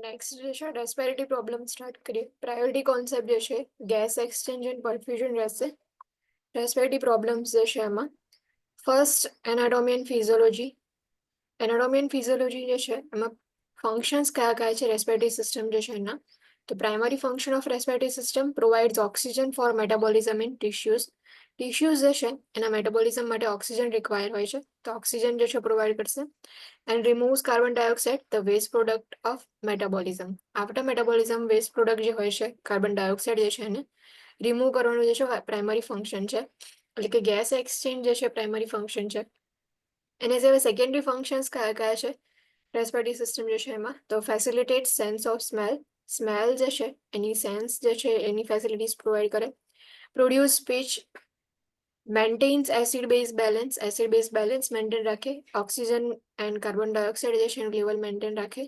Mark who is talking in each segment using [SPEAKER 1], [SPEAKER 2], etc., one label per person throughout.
[SPEAKER 1] Next જે છે respiratory problem start કરીએ. પ્રાયોરિટી કોન્સેપ્ટ જે છે ગેસ એક્સચેન્જ એન્ડ પરફ્યુઝન રહેશે. રેસ્પિરેટરી પ્રોબ્લેમ્સ જે છે એમાં first anatomy and physiology. Anatomy and physiology જે છે એમાં ફંક્શન્સ કયા કયા છે રેસ્પિરેટરી સિસ્ટમ જે છે એના. તો primary function of respiratory system provides oxygen for metabolism in tissues. Tissues જે છે એના મેટાબોલિઝમ માટે ઓક્સિજન રિક્વાયર હોય છે, તો ઓક્સિજન જે છે પ્રોવાઈડ કરશે. And removes carbon dioxide, the waste product of metabolism. After metabolism, waste product જે હોય છે કાર્બન ડાયોક્સાઇડ જે છે એને રિમૂવ કરવાનું જે છે પ્રાઇમરી ફંક્શન છે, એટલે કે ગેસ એક્સચેન્જ જે છે પ્રાઇમરી ફંક્શન છે. એને સિવાય સેકન્ડરી ફંક્શન્સ કયા કયા છે રેસ્પિરેટરી સિસ્ટમ જે છે એમાં? તો facilitate sense of smell. Smell જે છે એની સેન્સ જે છે એની ફેસિલિટીઝ પ્રોવાઈડ કરે. Produce speech. Maintains acid base balance. Acid base balance maintain રાખે. ઓક્સિજન એન્ડ કાર્બન ડાયોક્સાઇડ જે છે એનું લેવલ મેન્ટેન રાખે.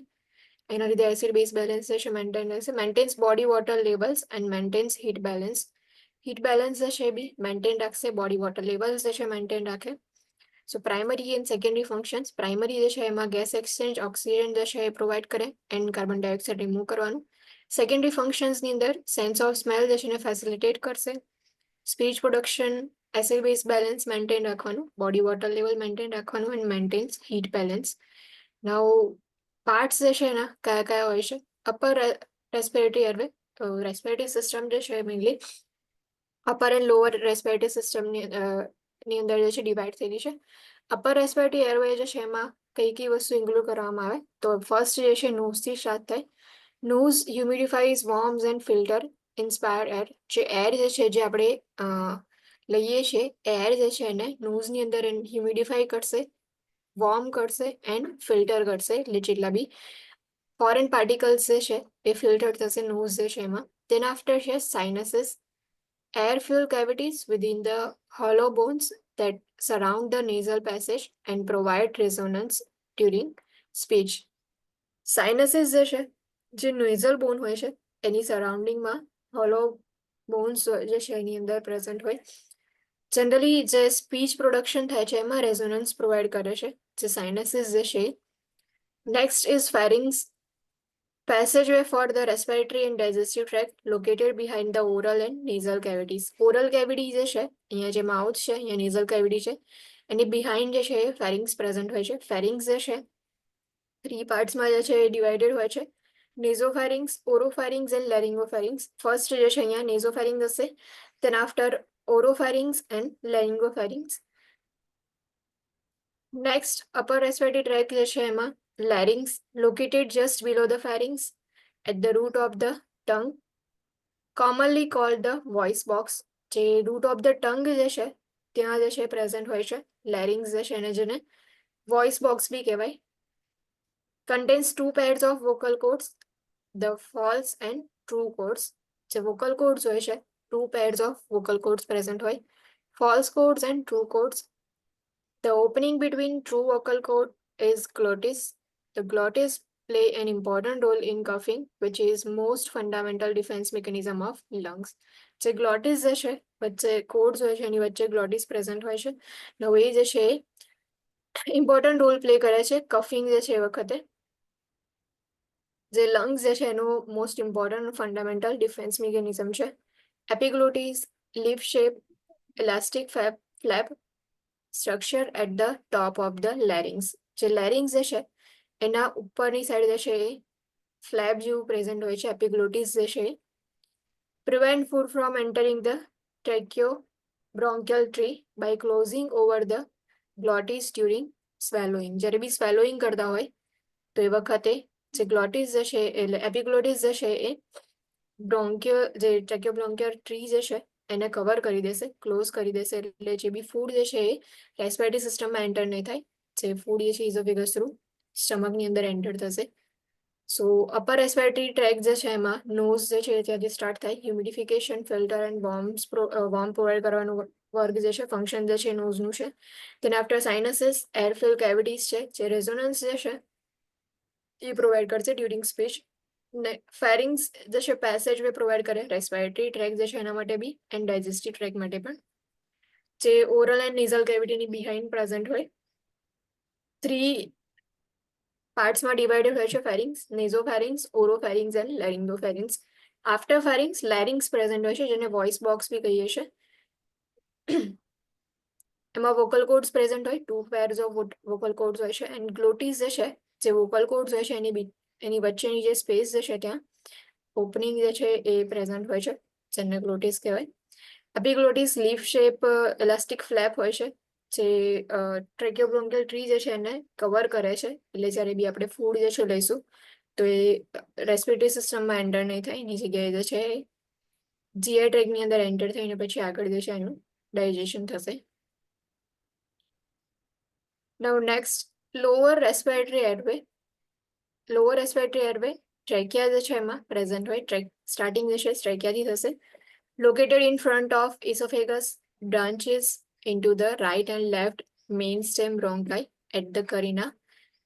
[SPEAKER 1] એના લીધે એસિડ બેઝ બેલેન્સ જે છે મેન્ટેન રહેશે. Maintains body water levels and maintains heat balance. Heat balance જે છે એ બી મેન્ટેન રાખશે. બોડી વોટર લેવલ્સ જે છે મેન્ટેન રાખે. So primary and secondary functions. Primary જે છે એમાં ગેસ એક્સચેન્જ, ઓક્સિજન જે છે એ પ્રોવાઈડ કરે એન્ડ કાર્બન ડાયોક્સાઇડ રિમૂવ કરવાનું. સેકન્ડરી ફંક્શન્સની અંદર સેન્સ ઓફ સ્મેલ જે છે એને ફેસિલિટેટ કરશે. Speech production, acid base balance maintain રાખવાનું, બોડી વોટર લેવલ મેન્ટેન રાખવાનું and maintains heat balance. Now parts જે છે એના કયા કયા હોય છે? Upper respiratory airway. તો રેસ્પિરેટરી સિસ્ટમ જે છે mainly upper and lower respiratory સિસ્ટમની ની અંદર જે છે ડિવાઈડ થયેલી છે. અપર રેસ્પિરેટરી એરવે જે છે એમાં કઈ કઈ વસ્તુ ઇન્ક્લુડ કરવામાં આવે? તો ફર્સ્ટ જે છે નોઝથી સ્ટાર્ટ થાય. Nose humidifies, warms and filter inspire air. જે એર જે છે જે આપણે લઈએ છીએ એર જે છે એને નોઝની અંદર હ્યુમિડિફાઈ કરશે, વોર્મ કરશે એન્ડ ફિલ્ટર કરશે. એટલે જેટલા બી ફોરેન પાર્ટિકલ્સ જે છે એ ફિલ્ટર થશે નોઝ જે છે એમાં. તેના આફ્ટર છે સાઇનસીસ. Air fill cavities within the hollow bones that surround the nasal passage and provide resonance during speech. સાઇનસીસ જે છે જે નેઝલ બોન હોય છે એની સરાઉન્ડિંગમાં હોલો બોન્સ જે છે એની અંદર પ્રેઝન્ટ હોય. જનરલી જે સ્પીચ પ્રોડક્શન થાય છે એમાં રેઝોનન્સ પ્રોવાઈડ કરે છે જે સાઇનસીસ જે છે. Next is pharynx. Passageway for the respiratory and digestive tract located behind the oral and nasal cavities. Oral cavity જે છે અહીંયા જે માઉથ છે અહીંયા nasal cavity છે એની બિહાઇન્ડ જે છે એ ફેરિંગ્સ પ્રેઝન્ટ હોય છે. ફેરિંગ્સ જે છે 3 પાર્ટ્સમાં જે છે એ ડિવાઇડેડ હોય છે. નેઝોફેરિંગ્સ, ઓરોફેરિંગ્સ એન્ડ લેરિંગોફેરિંગ્સ. ફર્સ્ટ જે છે અહીંયા નેઝોફેરિંગ્સ હશે, then after oropharynx and laryngopharynx. Next, upper respiratory tract જે છે એમાં larynx, located just below the pharynx at the root of the tongue, commonly called the voice box. જે root of the tongue જે છે ત્યાં જે છે પ્રેઝન્ટ હોય છે larynx જે છે એને જેને voice box બી કહેવાય. Contains 2 pairs of vocal cords, the false and true cords. જે vocal cords હોય છે 2 pairs of vocal cords present હોય, false cords and true cords. The opening between true vocal cord is glottis. The glottis play an important role in coughing, which is most fundamental defense mechanism of lungs. જે glottis જે છે વચ્ચે cords હોય છે એની વચ્ચે glottis present હોય છે. હવે એ જે છે ઇમ્પોર્ટન્ટ રોલ પ્લે કરે છે કફિંગ જે છે એ વખતે. જે લંગ્સ જે છે એનું most important fundamental defence mechanism છે. Epiglottis, leaf shape, elastic flap structure at the top of the larynx. જે લેરિંગ્સ જે છે એના ઉપરની સાઈડ જે છે એ ફ્લેપ જેવું પ્રેઝન્ટ હોય છે. એપિગ્લોટિસ જે છે prevent food from entering the tracheobronchial tree by closing over the glottis during swallowing. જ્યારે બી સ્વેલોઈંગ કરતા હોય તો એ વખતે જે ગ્લોટિસ જે છે એટલે એપિગ્લોટિસ જે છે એ જે ટ્રેક્યોબ્રોન્કિયલ ટ્રી જે છે એને કવર કરી દેશે, ક્લોઝ કરી દેશે. એટલે જે બી ફૂડ જે છે એ રેસ્પિરેટરી સિસ્ટમમાં એન્ટર નહીં થાય. જે ફૂડ જે છે ઇઝોફેગસ થ્રુ સ્ટમકની અંદર એન્ટર થશે. સો અપર રેસ્પિરેટરી ટ્રેક જે છે એમાં નોઝ જે છે ત્યાંથી સ્ટાર્ટ થાય. Humidification, filter and warm provide કરવાનું વર્ક જે છે ફંક્શન જે છે નોઝનું છે. તેના આફ્ટર સાઇનસીસ, એરફિલ કેવિટીઝ છે જે રેઝોનન્સ જે છે એ પ્રોવાઈડ કરશે ડ્યુરિંગ સ્પીચ. ફેરિંગ્સ જે છે પેસેજ વે પ્રોવાઈડ કરે રેસ્પિરેટરી ટ્રેક જે છે એના માટે બી એન્ડ ડાયજેસ્ટિવ ટ્રેક માટે પણ. જે ઓરલ એન્ડ નેઝલ કેવિટીની બિહાઇન્ડ પ્રેઝન્ટ હોય. 3 પાર્ટ્સમાં ડિવાઇડેડ હોય છે pharynx, nasopharynx, oropharynx and laryngopharynx. After pharynx larynx present હોય છે, જેને વોઇસ બોક્સ બી કહીએ છીએ. એમાં વોકલ કોડ્સ પ્રેઝન્ટ હોય, 2 pairs ઓફ વોકલ કોડ્સ હોય છે, એન્ડ ગ્લોટીસ જે છે, જે વોકલ કોડ્સ હોય છે એની વચ્ચેની જે સ્પેસ જે છે ત્યાં ઓપનિંગ જે છે એ પ્રેઝન્ટ હોય છે, જેને ગ્લોટીસ કહેવાય. એપિગ્લોટીસ લીફ શેપ ઇલાસ્ટિક ફ્લેપ હોય છે, જે ટ્રેકિયોબ્રોન્કિયલ ટ્રી જે છે એને કવર કરે છે, એટલે જ્યારે બી આપણે ફૂડ જે છે લઈશું તો એ રેસ્પિરેટરી સિસ્ટમમાં એન્ટર નહીં થાય, એની જગ્યાએ જે છે જીઆઈ ટ્રેકની અંદર એન્ટર થઈને પછી આગળ જે છે એનું ડાયજેશન થશે. Now next, lower respiratory airway. Lower respiratory airway, trachea જે છે એમાં પ્રેઝન્ટ હોય, સ્ટાર્ટિંગ જે છે ટ્રેકિયાથી થશે. Located in front of esophagus, branches into the right and left main stem bronchi at the carina.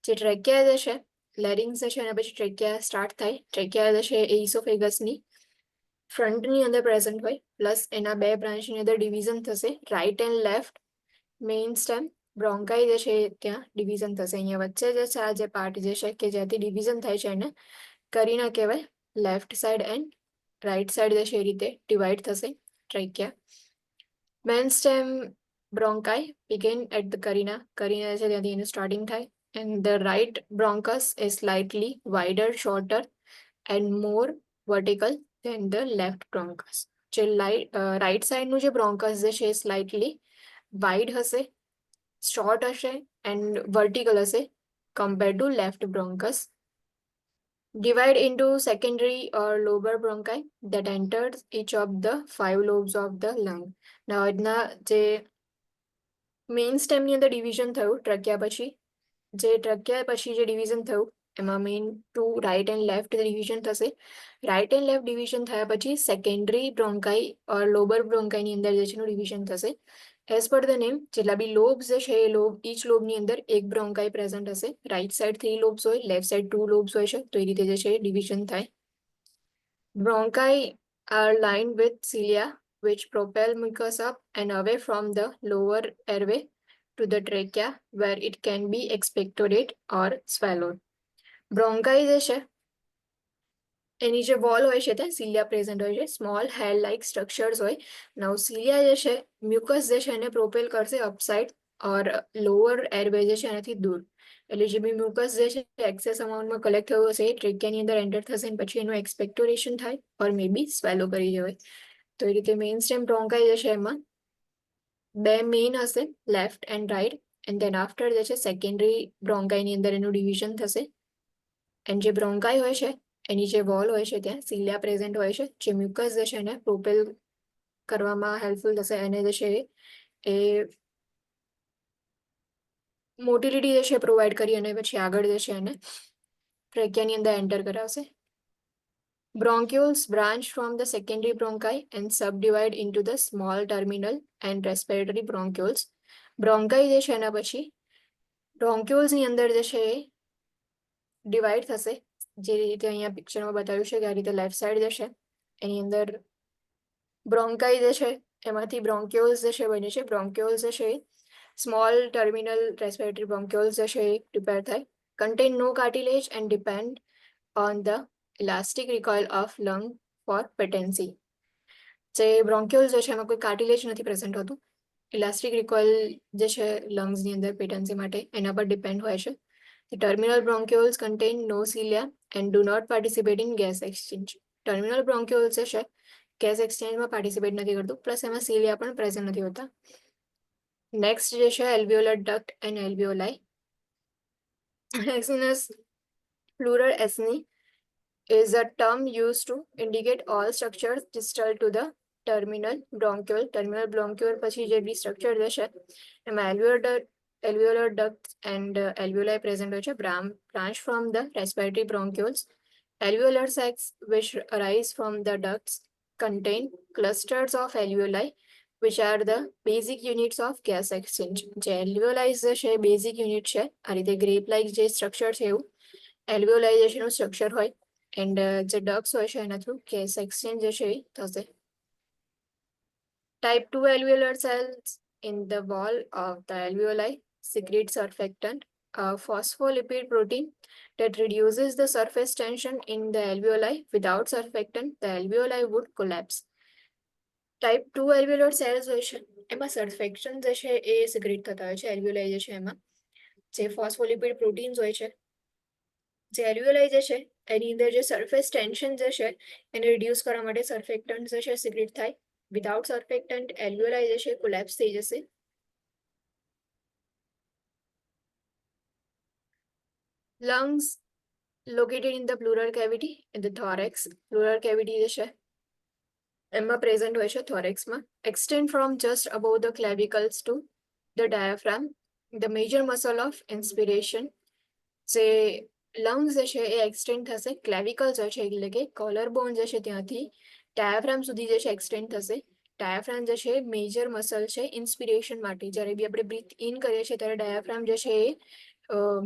[SPEAKER 1] જે ટ્રેકિયા જે છે, લેરિંગ્સ જે છે એના પછી ટ્રેકિયા સ્ટાર્ટ થાય. ટ્રેકિયા જે છે એ ઇસોફેગસની ફ્રન્ટની અંદર પ્રેઝન્ટ હોય, પ્લસ એના બે બ્રાન્ચની અંદર ડિવિઝન થશે, right and left main stem bronchi જે છે ત્યાં ડિવિઝન થશે. અહીંયા વચ્ચે જે છે આ જે પાર્ટ જે છે કે જ્યાંથી ડિવિઝન થાય છે એને કરીના કહેવાય. Left side and right side જે છે એ રીતે ડિવાઈડ થશે trachea. Main stem bronchi begin at the carina જે છે ત્યાંથી એનું સ્ટાર્ટિંગ થાય. And the right bronchus is slightly wider, shorter and more vertical than the left bronchus. જે રાઇટ સાઈડનું જે બ્રોન્કસ જે છે એ સ્લાઇટલી વાઇડ હશે, શોર્ટ હશે એન્ડ વર્ટિકલ હશે compared to left bronchus. Divide into secondary or lobar bronchi that enters each of the 5 lobes of the lung. Now આજના જે મેઇન સ્ટેમની અંદર ડિવિઝન થયું ટ્રક્યા પછી, જે ડિવિઝન થયું એમાં main 2 right and left division થશે. રાઇટ એન્ડ લેફ્ટ ડિવિઝન થયા પછી સેકન્ડરી બ્રોન્કાઈ ઓર લોબર બ્રોન્કાઈની અંદર જે છે એનું ડિવિઝન થશે. એઝ પર ધ નેમ, જેટલા બી લોબ્સ જે છે એ ઈચ લોબની અંદર એક બ્રોન્કાઈ પ્રેઝન્ટ હશે. રાઇટ સાઈડ 3 લોબ્સ હોય, લેફ્ટ સાઈડ 2 લોબ્સ હોય છે, તો એ રીતે જે છે ડિવિઝન થાય. Bronchi are lined with cilia which propel mucus up and away from the lower airway to the trachea where it can be expectorate or swallowed. Bronchi જે છે એની જે વોલ હોય છે ત્યાં સિલિયા પ્રેઝન્ટ હોય છે, સ્મોલ હેર લાઇક સ્ટ્રક્ચર્સ હોય. નવ સિલિયા જે છે મ્યુકસ જે છે એને પ્રોપેલ કરશે અપસાઇડ ઓર લોઅર એરવે જે છે એનાથી દૂર. એટલે જે બી મ્યુકસ જે છે એક્સેસ અમાઉન્ટમાં કલેક્ટ થયું હશે એ ટ્રેકિયાની અંદર એન્ટર થશે અને પછી એનું એક્સપેક્ટોરેશન થાય ઓર મે બી સ્વેલો કરી જવાય. તો એ રીતે મેઇન સ્ટેમ બ્રોન્કાઈ જે છે એમાં બે મેઇન હશે, left and right, and then after જે છે સેકન્ડરી બ્રોન્કાઈની અંદર એનું ડિવિઝન થશે. એન્ડ જે બ્રોન્કાઈ હોય છે એની જે વોલ હોય છે ત્યાં સિલિયા પ્રેઝન્ટ હોય છે, જે મ્યુકસ જે છે એને પ્રોપેલ કરવામાં હેલ્પફુલ થશે. એને જે છે એ મોટિલિટી જે છે પ્રોવાઈડ કરી અને પછી આગળ જે છે એને ટ્રેકિયાની અંદર એન્ટર કરાવશે. Bronchioles branch from the secondary bronchi and subdivide into the small terminal and respiratory bronchioles. Bronchi જે છે એના પછી બ્રોન્ક્યુલ્સની અંદર જે છે એ ડિવાઈડ થશે, જે રીતે અહીંયા પિક્ચરમાં બતાવ્યું છે કે આ રીતે લેફ્ટ સાઈડ જે છે એની અંદર બ્રોન્કાઈ જે છે એમાંથી બ્રોન્ક્યુલ્સ જે છે બને છે. બ્રોન્ક્યુલ્સ જે છે સ્મોલ ટર્મિનલ રેસ્પિરેટરી બ્રોન્ક્યુલ્સ જે છે એ પ્રિપેર થાય. Contain no cartilage and depend on the elastic recoil of lung for patency. જે બ્રોન્ક્યુલ્સ જે છે એમાં કોઈ કાર્ટિલેજ નથી પ્રેઝન્ટ હોતું. ઇલાસ્ટિક રિકોઇલ જે છે લંગ્સની અંદર પેટેન્સી માટે એના પર ડિપેન્ડ હોય છે. The terminal bronchioles contain no cilia and do not participate in gas exchange. Terminal bronchioles જે છે ગેસ એક્સચેન્જમાં પાર્ટિસિપેટ નથી કરતું, પ્લસ એમાં સિલિયા પણ પ્રેઝન્ટ નથી હોતા. નેક્સ્ટ જે છે alveolar duct and alveoli. Exinus plural esni is a term used to indicate all structures distal to the terminal bronchiole. Terminal bronchiole પછી જે બી સ્ટ્રક્ચર જે છે એમાં alveolar ducts and alveoli present હોય છે, branch from the respiratory bronchioles. Alveolar sacs which arise from the ducts contain clusters of alveoli which are the basic units of gas exchange. જે alveoli જે છે basic unit છે, આ રીતે grape like જે structure છે એવું એલ્વિયોલાઇઝેશનનું સ્ટ્રક્ચર હોય. એન્ડ જે ડક્સ હોય છે એના થ્રુ ગેસ એક્સચેન્જ જે છે એ થશે. Type 2 alveolar cells in the wall of the alveoli secrete surfactant a phospholipid protein that reduces the surface tension in the alveoli. Without surfactant, the alveoli would collapse. Type 2 alveolar cells હોય છે એમાં સર્ફેક્શન જે છે એ secret થતા હોય છે એલ્વ્યુલાઈ જે છે એમાં જે ફોસ્ફોલિપિડ પ્રોટીન્સ હોય છે જે એલ્વ્યુલાઈ જે છે એની અંદર જે સરફેસ ટેન્શન જે છે એને રિડ્યુસ કરવા માટે સર્ફેક્ટન્ટ જે છે સિક્રેટ થાય. વિધાઉટ સર્ફેક્ટન્ટ એલ્વ્યુલાઈ જે છે કોલેપ્સ થઈ જશે. lungs located in the pleural cavity in the thorax. Pleural cavity જે છે એમાં પ્રેઝન્ટ હોય છે થોરેક્સમાં. extend from just above the clavicles to the diaphragm, the major muscle of inspiration. જે લંગ્સ જે છે એ એક્સટેન્ડ થશે, ક્લેવિકલ્સ હોય છે એટલે કે કોલર બોન જે છે ત્યાંથી ડાયાફ્રામ સુધી જે છે એક્સટેન્ડ થશે. ડાયાફ્રામ જે છે મેજર મસલ છે ઇન્સ્પિરેશન માટે. જ્યારે બી આપણે બ્રીથ ઇન કરીએ છીએ ત્યારે ડાયાફ્રામ જે છે એ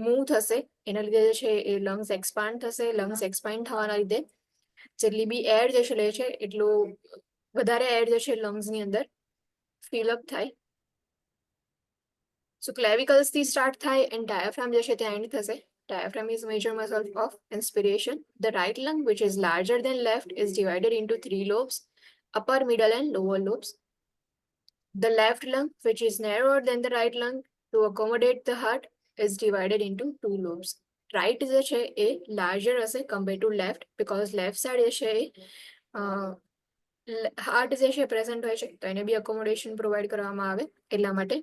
[SPEAKER 1] મૂવ થશે, એના લીધે જે છે એ લંગ્સ એક્સપાન્ડ થશે. લંગ્સ એક્સપાન્ડ થવાના લીધે જેટલી બી એર જે છે લે છે એટલું વધારે એર જે છે લંગ્સની અંદર ફિલઅપ થાય. સો ક્લેવિકલ્સ થી સ્ટાર્ટ થાય એન્ડ ડાયાફ્રામ જે છે ત્યાં એન્ડ થશે. Diaphragm is major muscle of inspiration. The right lung, which is larger than left, is divided into 3 lobes, upper, middle, and lower lobes. The left lung, which is narrower than the right lung to accommodate the heart, is divided into 2 lobes. Right જે છે એ larger હશે compared to left because left side જે છે એ heart જે છે present હોય છે તો એને બી અકોમોડેશન પ્રોવાઈડ કરવામાં આવે એટલા માટે.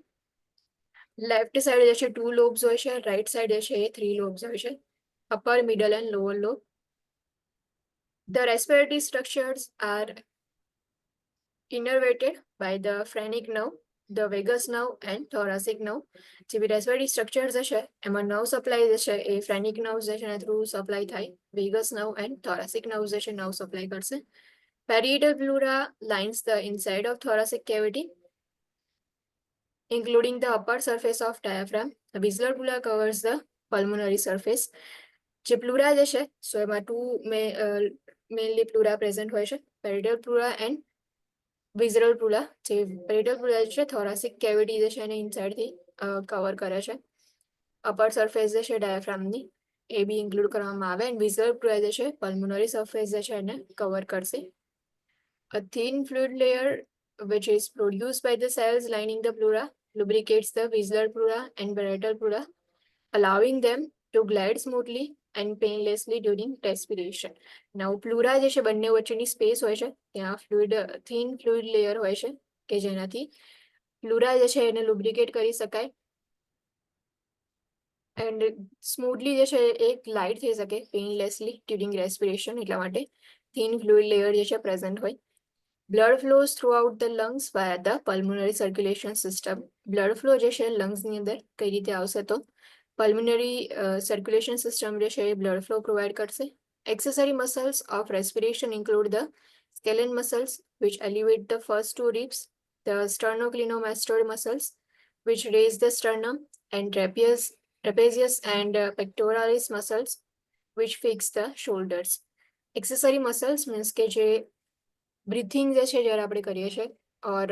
[SPEAKER 1] લેફ્ટ સાઈડ જે છે 2 લોબ્સ હોય છે, રાઈટ સાઈડ જે છે એ 3 લોબ્સ હોય છે, upper, middle, and lower lobe. The respiratory structures are innervated by the phrenic nerve, the vagus nerve, and thoracic nerve. જે બી રેસ્પિરેટરી સ્ટ્રક્ચર્સ હશે એમાં નર્વ સપ્લાય જે છે એ ફ્રેનિક નર્વ જે છે એના થ્રુ સપ્લાય થાય. Vegas nerve and thoracic nerve જે છે નર્વ સપ્લાય કરશે. Parietal pleura lines the inside of thoracic cavity, including the upper surface of diaphragm. The basilar pleura covers the pulmonary surface. જે પ્લુરા જે છે સો એમાં ટુ મેઇનલી પ્લુરા પ્રેઝન્ટ હોય છે, parietal પ્લુરા and વિઝરલ પ્લુરા. જે પેરિટલ પ્લુરા જે છે થોરાસિક કેવિટી જે છે એને ઇનસાઇડથી કવર કરે છે. અપર સરફેસ જે છે ડાયાફ્રામની એ બી ઇન્ક્લુડ કરવામાં આવે એન્ડ વિઝરલ પ્લુરા જે છે પલ્મોનરી સરફેસ જે છે એને કવર કરશે. A thin fluid layer which is produced by the cells lining the pleura lubricates the visual pleura and parietal pleura, allowing them to glide smoothly and painlessly during respiration. Now pleura જે છે બંને વચ્ચેની space હોય છે ત્યાં thin fluid layer હોય છે કે જેનાથી પ્લુરા જે છે એને લુબ્રિકેટ કરી શકાય એન્ડ સ્મૂથલી જે છે એ ગ્લાઇડ થઈ શકે પેઇનલેસલી ડ્યુરિંગ રેસ્પિરેશન એટલા માટે થિન ફ્લુઇડ લેયર જે છે પ્રેઝન્ટ હોય. Blood flows throughout the lungs via the pulmonary circulation system. Blood flow જે છે લંગ્સની અંદર કઈ રીતે આવશે તો pulmonary circulation system જે છે એ blood flow provide કરશે. Accessory muscles of respiration include the scalene muscles which elevate the first 2 ribs, the sternocleidomastoid muscles which raise the sternum, and trapezius and pectoralis muscles which fix the shoulders. Accessory muscles means કે જે breathing જે છે જ્યારે આપણે કરીએ છીએ ઓર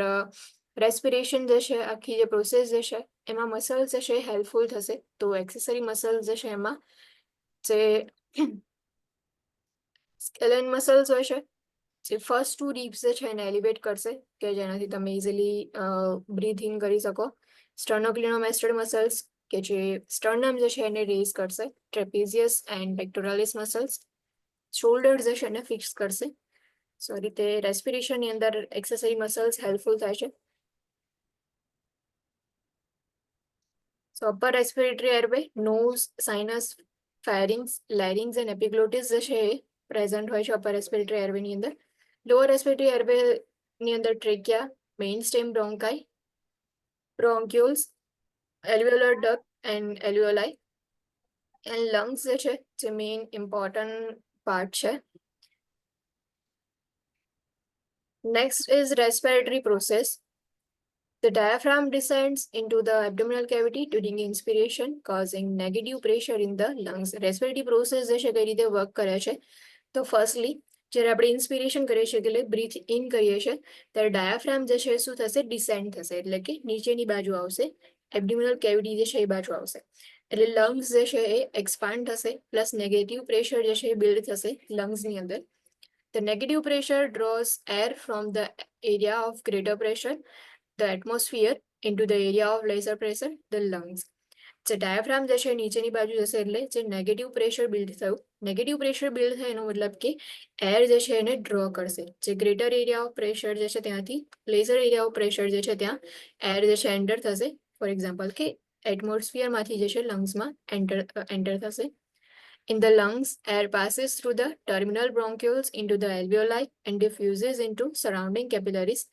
[SPEAKER 1] respiration જે છે આખી જે પ્રોસેસ જે છે એમાં મસલ્સ જે છે હેલ્પફુલ થશે. તો એક્સેસરી મસલ્સ જે છે એમાં જે સ્કેલેન મસલ્સ હોય છે જે ફર્સ્ટ 2 રિબ્સ જે છે એને એલિવેટ કરશે કે જેનાથી તમે ઇઝીલી બ્રીથ ઇન કરી શકો. સ્ટર્નોક્લિનોમેસ્ટોઇડ મસલ્સ કે જે સ્ટર્નમ જે છે એને રેઝ કરશે. ટ્રેપેઝિયસ એન્ડ પેક્ટોરાલિસ મસલ્સ શોલ્ડર્સ જે છે એને ફિક્સ કરશે. સો આ રીતે રેસ્પિરેશનની અંદર એક્સેસરી મસલ્સ હેલ્પફુલ થાય છે. So upper respiratory airway, nose, sinus, pharynx, larynx and epiglottis જે છે એ પ્રેઝન્ટ હોય છે અપર રેસ્પિરેટરી એરવેની અંદર. લોઅર રેસ્પિરેટરી એરવેની અંદર trachea, main stem bronchi, bronchioles, alveolar duct and alveoli and lungs જે છે જે મેઇન ઇમ્પોર્ટન્ટ પાર્ટ છે. Next is respiratory process. The diaphragm descends into the abdominal cavity during inspiration, causing negative pressure in the lungs. Respiratory process જે છે કઈ રીતે work કરે છે તો ફર્સ્ટલી જ્યારે આપણે ઇન્સ્પિરેશન કરીએ છીએ એટલે બ્રીથ ઇન કરીએ છીએ ત્યારે ડાયાફ્રામ જે છે શું થશે ડિસેન્ડ થશે એટલે કે નીચેની બાજુ આવશે એબ્ડોમિનલ કેવિટી જે છે એ બાજુ આવશે. એટલે લંગ્સ જે છે એ એક્સપાન્ડ થશે પ્લસ નેગેટિવ પ્રેશર જે છે એ બિલ્ડ થશે લંગ્સની અંદર. The negative pressure draws air from the area of greater pressure, the atmosphere, into the area of lesser pressure, the lungs. જે ડાયાફ્રામ જે છે નીચેની બાજુ જશે એટલે જે નેગેટિવ પ્રેશર બિલ્ડ થયું, નેગેટિવ પ્રેશર બિલ્ડ થાય એનો મતલબ કે એર જે છે એને ડ્રો કરશે. જે ગ્રેટર એરિયા ઓફ પ્રેશર જે છે ત્યાંથી લેઝર એરિયા ઓફ પ્રેશર જે છે ત્યાં એર જે છે એન્ટર થશે. ફોર એક્ઝામ્પલ કે એટમોસ્ફિયરમાંથી જે છે લંગ્સમાં એન્ટર થશે. In the lungs, air passes through the terminal bronchioles into the alveoli and diffuses into surrounding capillaries,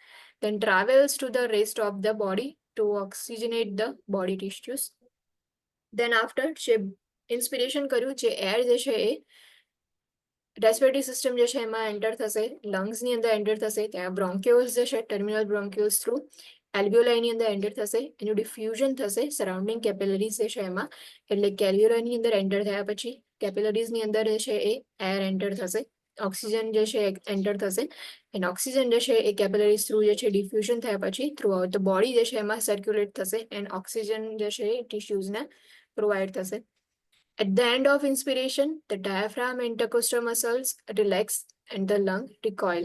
[SPEAKER 1] then travels to the rest of the body to oxygenate the body tissues. Then after જે inspiration કર્યું, જે air જે છે એ respiratory system જે છે એમાં enter થશે, લંગ્સની અંદર એન્ટર થશે, ત્યાં બ્રોન્ક્યુલ્સ જે છે ટર્મિનલ બ્રોન્ક્યુલ્સ થ્રુ એલ્વિયોલાઈની અંદર એન્ટર થશે, એનું ડિફ્યુઝન થશે સરાઉન્ડિંગ કેપિલરીઝ જે છે એમાં. એટલે કેલ્વ્યુલાની અંદર એન્ટર થયા પછી કેપિલરીઝની અંદર જે છે એ એર એન્ટર થશે, ઓક્સિજન જે છે એન્ટર થશે, એન્ડ ઓક્સિજન જે છે એ કેપિલરીઝ થ્રુ જે છે ડિફ્યુઝન થયા પછી થ્રુ આઉટ ધ બોડી જે છે એમાં સર્ક્યુલેટ થશે એન્ડ ઓક્સિજન જે છે એ ટિશ્યુઝને પ્રોવાઈડ થશે. At the end of inspiration, the diaphragm and intercostal muscles relax and the lung recoil.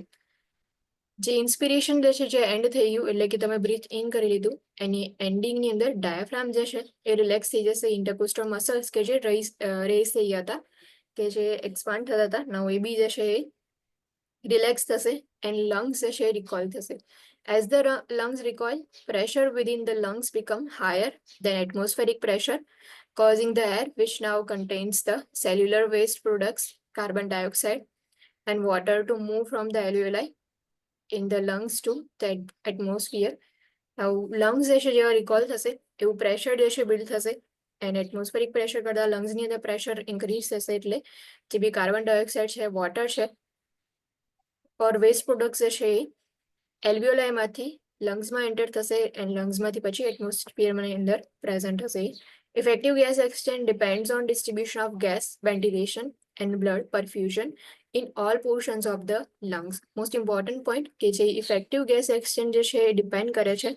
[SPEAKER 1] જે ઇન્સ્પિરેશન જે છે જે એન્ડ થઈ ગયું એટલે કે તમે બ્રીથ ઇન કરી લીધું, એની એન્ડિંગની અંદર ડાયાફ્રામ જે છે એ રિલેક્સ થઈ જશે. ઇન્ટરકોસ્ટલ મસલ્સ કે જે રેઝ થઈ ગયા હતા, કે જે એક્સપાન્ડ થતા હતા, નવ એ બી જે છે એ રિલેક્સ થશે એન્ડ લંગ્સ જે છે એ રિકોઇલ થશે. As the lungs recoil, pressure within the lungs become higher than atmospheric pressure, causing the air, which now contains the cellular waste products, carbon dioxide and water, to move from the alveoli in the lungs to the atmosphere. Now lungs જે છે જેવા recall થશે એવું pressure જે છે build થશે and atmospheric pressure કરતા લંગ્સની અંદર પ્રેશર ઇન્ક્રીઝ થશે. એટલે જે બી કાર્બન ડાયોક્સાઇડ છે, વોટર છે ઓર વેસ્ટ પ્રોડક્ટ્સ જે છે એ એલ્વિયોલાઈમાંથી લંગ્સમાં એન્ટર થશે એન્ડ લંગ્સમાંથી પછી એટમોસ્ફિયરની અંદર પ્રેઝન્ટ થશે. Effective gas exchange depends on distribution of gas, ventilation and blood perfusion in all portions of the lungs. Most important point કે જે ઇફેક્ટિવ ગેસ એક્સચેન્જ જે છે એ ડિપેન્ડ કરે છે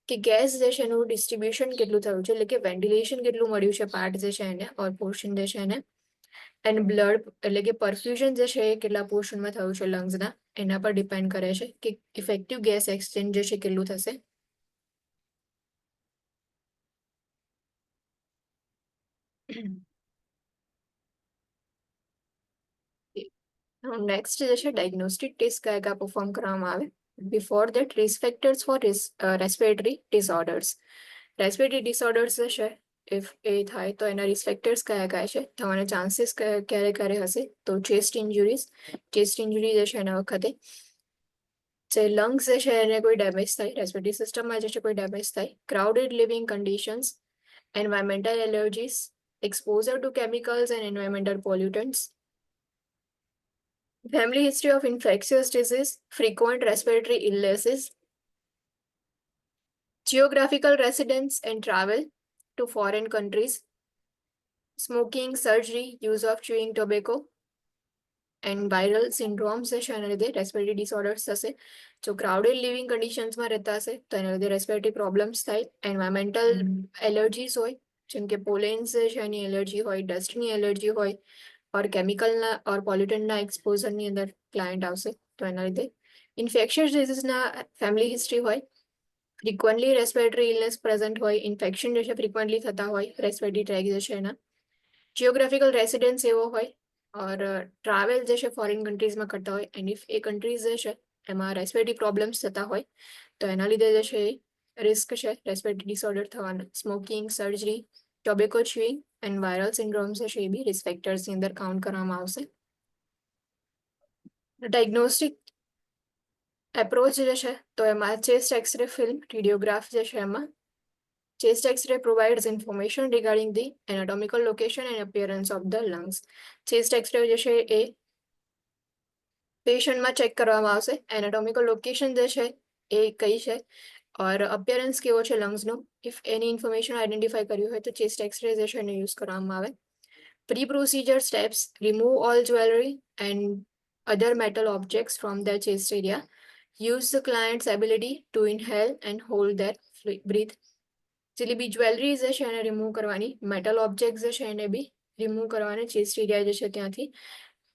[SPEAKER 1] કે ગેસ જે છે એનું ડિસ્ટ્રીબ્યુશન કેટલું થયું છે, એટલે કે વેન્ટિલેશન કેટલું મળ્યું છે પાર્ટ જે છે એને ઓર પોર્શન જે છે એને, એન્ડ બ્લડ એટલે કે પરફ્યુઝન જે છે એ કેટલા પોર્શનમાં થયું છે લંગ્સના, એના પર ડિપેન્ડ કરે છે કે ઇફેક્ટિવ ગેસ એક્સચેન્જ જે છે કેટલું થશે. નેક્સ્ટ જે છે ડાયગ્નોસ્ટિક ટેસ્ટ કયા કયા પરફોર્મ કરવામાં આવે. Before that, risk factors for respiratory disorders. Respiratory disorders જે છે ઇફ એ થાય તો એના રિસ્ક ફેક્ટર્સ કયા કયા છે, થવાના ચાન્સીસ ક્યારે ક્યારે હશે. તો ચેસ્ટ ઇન્જુરીઝ, ચેસ્ટ ઇન્જુરી જે છે એના વખતે જે લંગ્સ જે છે એને કોઈ ડેમેજ થાય, રેસ્પિરેટરી સિસ્ટમમાં જે છે કોઈ ડેમેજ થાય, crowded living conditions, environmental allergies, exposure to chemicals and environmental pollutants, family history of infectious disease, frequent respiratory illnesses, geographical residence and travel to foreign countries, smoking, surgery, use of chewing tobacco, and viral syndromes છે એના લીધે respiratory disorders થશે. જો crowded living કન્ડિશન્સમાં રહેતા હશે તો એના લીધે રેસ્પિરેટરી પ્રોબ્લેમ્સ થાય. એન્વાયરમેન્ટલ એલર્જીસ હોય, જેમ કે પોલેન્સ છે એની એલર્જી હોય, ડસ્ટની એલર્જી હોય, ઓર કેમિકલના ઓર પોલ્યુટન્ટના એક્સપોઝરની અંદર ક્લાયન્ટ આવશે તો એના લીધે. ઇન્ફેક્શિયસ ડિઝીઝના ફેમિલી હિસ્ટ્રી હોય, ફ્રિક્વન્ટલી રેસ્પિરેટરી ઇલનેસ પ્રેઝન્ટ હોય, ઇન્ફેક્શન જે છે ફ્રિક્વન્ટલી થતા હોય રેસ્પિરેટરી ટ્રેક જે છે એના, જિયોગ્રાફિકલ રેસિડેન્સ એવો હોય, ઓર ટ્રાવેલ જે છે ફોરેન કન્ટ્રીઝમાં કરતા હોય એન્ડ ઇફ એ કન્ટ્રીઝ જે છે એમાં રેસ્પિરેટરી પ્રોબ્લેમ્સ થતા હોય તો એના લીધે જે છે રિસ્ક છે રેસ્પિરેટરી ડિસઓર્ડર થવાનો. Smoking, surgery, tobacco chewing and viral syndromes છે એ બી રિસ્ક ફેક્ટર્સની અંદર કાઉન્ટ કરવામાં આવશે. ડાયગ્નોસ્ટિક એપ્રોચ જે છે તો એમાં ચેસ્ટ એક્સરે ફિલ્મ, રેડિયોગ્રાફ જે છે એમાં chest X-ray provides information regarding the anatomical location and appearance of the lungs. Chest X-ray જે છે એ પેશન્ટમાં ચેક કરવામાં આવશે, એનાટોમિકલ લોકેશન જે છે એ કઈ છે ઓર અપિયરન્સ કેવો છે લંગ્સનો. ઇફ એની ઇન્ફોર્મેશન આઈડેન્ટિફાઈ કર્યું હોય તો ચેસ્ટ એક્સરે જે છે એને યુઝ કરવામાં આવે. Pre procedure steps: remove all jewellery and other metal objects from their chest area. Use the client's ability to inhale and hold their breath. જેટલી બી jewellery જે છે એને રિમૂવ કરવાની, મેટલ ઓબ્જેક્ટ જે છે એને બી રિમૂવ કરવાને, ચેસ્ટ એરિયા જે છે ત્યાંથી.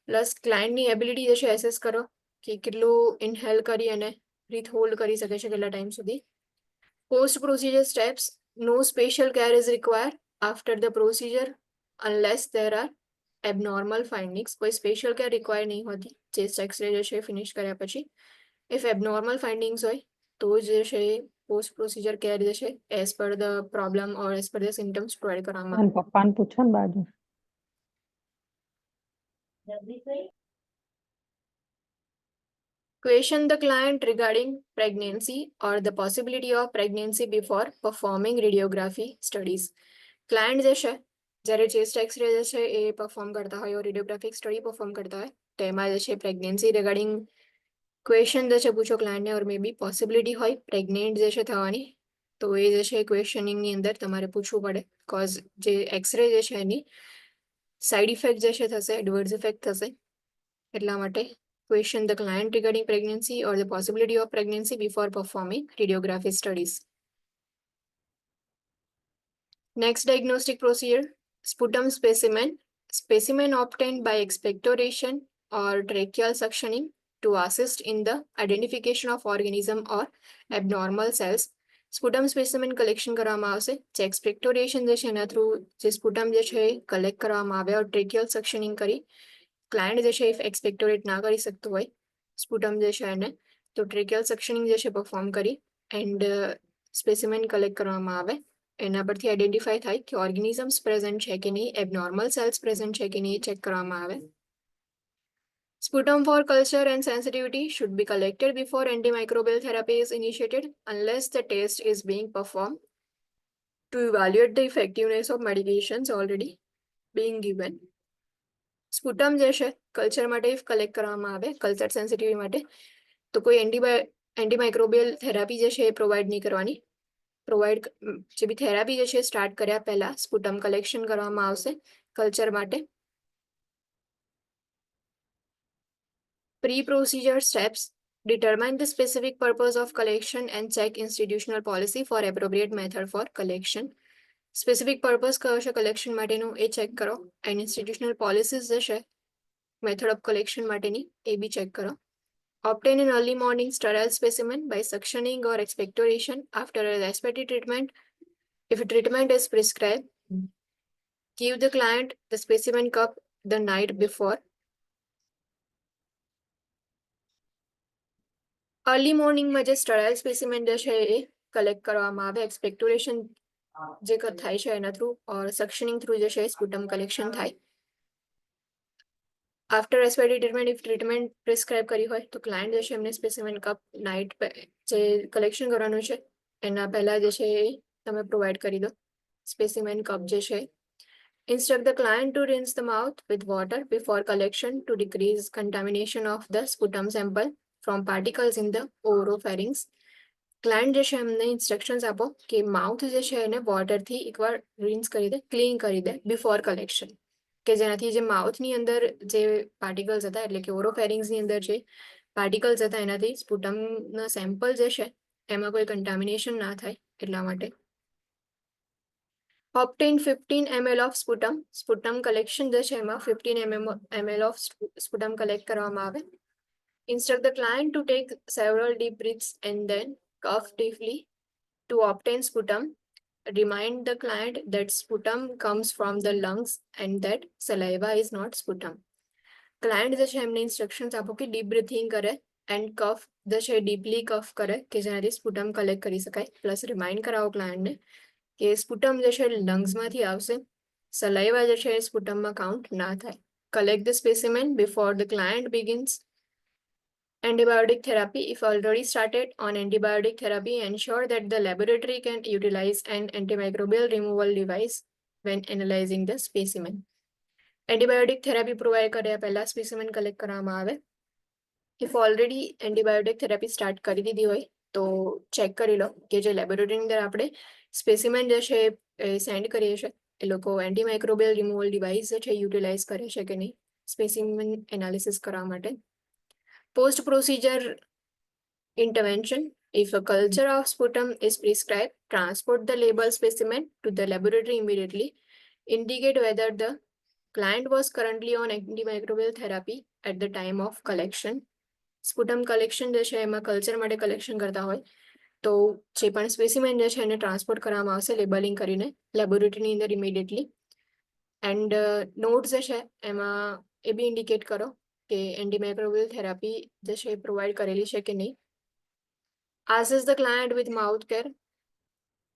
[SPEAKER 1] પ્લસ ક્લાયન્ટની એબિલિટી જે છે એસેસ કરો કે કેટલું ઇનહેલ કરી અને બ્રીથ હોલ્ડ કરી શકે છે કેટલા ટાઈમ સુધી. Post procedure steps, no special care is required after the procedure unless there are abnormal findings. કોઈ સ્પેશિયલ કેર રિક્વાયર નહીં હોતી ચેસ્ટ એક્સરે જે છે ફિનિશ કર્યા પછી. ઇફ એબનોર્મલ ફાઇન્ડિંગ્સ હોય તો જે છે પોસ્ટ પ્રોસિજર કેર જે છે as per the problem or as per the symptoms provide કરવામાં.
[SPEAKER 2] અને પપ્પાને પૂછો ને બાજુ.
[SPEAKER 1] Question the client regarding pregnancy or the possibility of pregnancy before performing radiography studies. Client જે છે જ્યારે ચેસ્ટ એક્સરે જે છે એ પરફોર્મ કરતા હોય, રેડિયોગ્રાફિક સ્ટડી પરફોર્મ કરતા હોય, તેમાં જે છે પ્રેગ્નન્સી રિગાર્ડિંગ ક્વેશ્ચન જે છે પૂછો ક્લાયન્ટને, ઓર મે બી પોસિબિલિટી હોય પ્રેગ્નેન્ટ જે છે થવાની, તો એ જે છે ક્વેશ્ચનિંગની અંદર તમારે પૂછવું પડે. કોઝ જે એક્સરે જે છે એની સાઇડ ઇફેક્ટ જે છે થશે, એડવર્સ ઇફેક્ટ થશે. એટલા માટે question the client regarding pregnancy or the possibility of pregnancy before performing radiography studies. Next diagnostic procedure, sputum specimen. Specimen obtained by expectoration or tracheal suctioning to assist in the identification of organism or abnormal cells. Sputum specimen collection કરવામાં આવશે. જે એક્સપેક્ટોરેશન જે છે એના through જે sputum જે છે collect કરવામાં આવે, और ટ્રેકિયલ સક્શનિંગ કરી ક્લાયન્ટ જે છે એક્સપેક્ટોરેટ ના કરી શકતું હોય સ્પુટમ જે છે એને, તો ટ્રેકિયલ સક્શનિંગ જે છે પરફોર્મ કરી એન્ડ સ્પેસિમેન કલેક્ટ કરવામાં આવે. એના પરથી આઈડેન્ટિફાઈ થાય કે ઓર્ગેનિઝમ્સ પ્રેઝન્ટ છે કે નહીં, એબનોર્મલ સેલ્સ પ્રેઝન્ટ છે કે નહીં, ચેક કરવામાં આવે. Sputum for culture and sensitivity should be collected before antimicrobial therapy is initiated unless the test is being performed to evaluate the effectiveness of medications already being given. Sputum જે છે culture માટે collect કરવામાં આવે, culture sensitivity માટે, તો કોઈ antimicrobial therapy જે છે એ પ્રોવાઈડ નહીં કરવાની. જે બી થેરાપી જે છે સ્ટાર્ટ કર્યા પહેલા સ્પુટમ કલેક્શન કરવામાં આવશે કલ્ચર માટે. Pre-procedure steps, determine the specific purpose of collection and check institutional policy for appropriate method for collection. Specific purpose કયો છે કલેક્શન માટેનું એ ચેક કરો, એન્ડ ઇન્સ્ટિટ્યુશનલ પોલિસીસ જે છે મેથડ ઓફ કલેક્શન માટેની એ બી ચેક કરો. Obtain an early morning sterile specimen by suctioning or expectoration after a respiratory treatment. If a treatment is prescribed, give the client the specimen cup the night before. Early મોર્નિંગમાં જે sterile specimen જે છે એ collect કરવામાં આવે, એક્સપેક્ટોરેશન જે થાય છે એના થ્રુ ઓર સક્શનિંગ થ્રુ જે છે સ્પુટમ કલેક્શન થાય. After respiratory treatment, if treatment prescribe કરી હોય તો ક્લાયન્ટ જે છે એમને સ્પેસિમેન કપ નાઇટ જે કલેક્શન કરવાનું છે એના પહેલા જે છે એ તમે પ્રોવાઈડ કરી દો સ્પેસિમેન કપ જે છે. Instruct the client to rinse the mouth with water before collection to decrease contamination of the sputum sample from particles in the oropharynx. Client જે છે એમને ઇન્સ્ટ્રક્શન્સ આપો કે માઉથ જે છે એને વોટરથી એકવાર રિન્સ કરી દે, ક્લીન કરી દે બિફોર કલેક્શન, કે જેનાથી જે માઉથની અંદર જે પાર્ટિકલ્સ હતા એટલે કે ઓરોફેરિંગ્સની અંદર જે પાર્ટિકલ્સ હતા એનાથી સ્પુટમના સેમ્પલ જે છે એમાં કોઈ કન્ટામિનેશન ના થાય એટલા માટે. Obtain 15 ml of sputum. Sputum collection જે છે એમાં 15 ml of sputum collect કરવામાં આવે. Instruct the client to take several deep breaths and then cough deeply to obtain sputum. Remind the client that sputum comes from the lungs and that saliva is not sputum. Client જે છે એમને instructions આપો કે deep breathing કરે and કફ જે છે deeply કફ કરે કે જેનાથી સ્પુટમ કલેક્ટ કરી શકાય. પ્લસ રિમાઇન્ડ કરાવો ક્લાયન્ટને કે સ્પુટમ જે છે લંગ્સમાંથી આવશે, સલાઈવા જે છે સ્પુટમમાં કાઉન્ટ ના થાય. Collect the specimen before the client begins antibiotic therapy. If already started on antibiotic therapy, ensure that the laboratory can utilize an antimicrobial removal device when analyzing the specimen. Antibiotic therapy provide કર્યા પહેલા specimen collect કરવામાં આવે. If already antibiotic therapy start કરી દીધી હોય તો check કરી લો કે જે લેબોરેટરીની અંદર આપણે સ્પેસિમેન જે છે એ સેન્ડ કરીએ છીએ એ લોકો એન્ટીમાઇક્રોબિયલ રિમૂવલ ડિવાઇસ જે છે યુટિલાઇઝ કરે છે કે નહીં સ્પેસિમેન એનાલિસિસ કરવા માટે. Post procedure intervention, If a culture of sputum is prescribed, transport the label specimen to the laboratory immediately. Indicate whether the client was currently on antimicrobial therapy at the time of collection. Sputum collection જે છે એમાં culture માટે collection કરતા હોય તો જે પણ specimen જે છે એને ટ્રાન્સપોર્ટ કરવામાં આવશે લેબલિંગ કરીને લેબોરેટરીની અંદર ઇમિડિયેટલી. એન્ડ નોટ્સ જે છે એમાં એ બી ઇન્ડિકેટ કરો કે એન્ટીમાઇક્રોબિયલ થેરાપી જે છે એ પ્રોવાઈડ કરેલી છે કે નહીં. Assess the client with mouth care.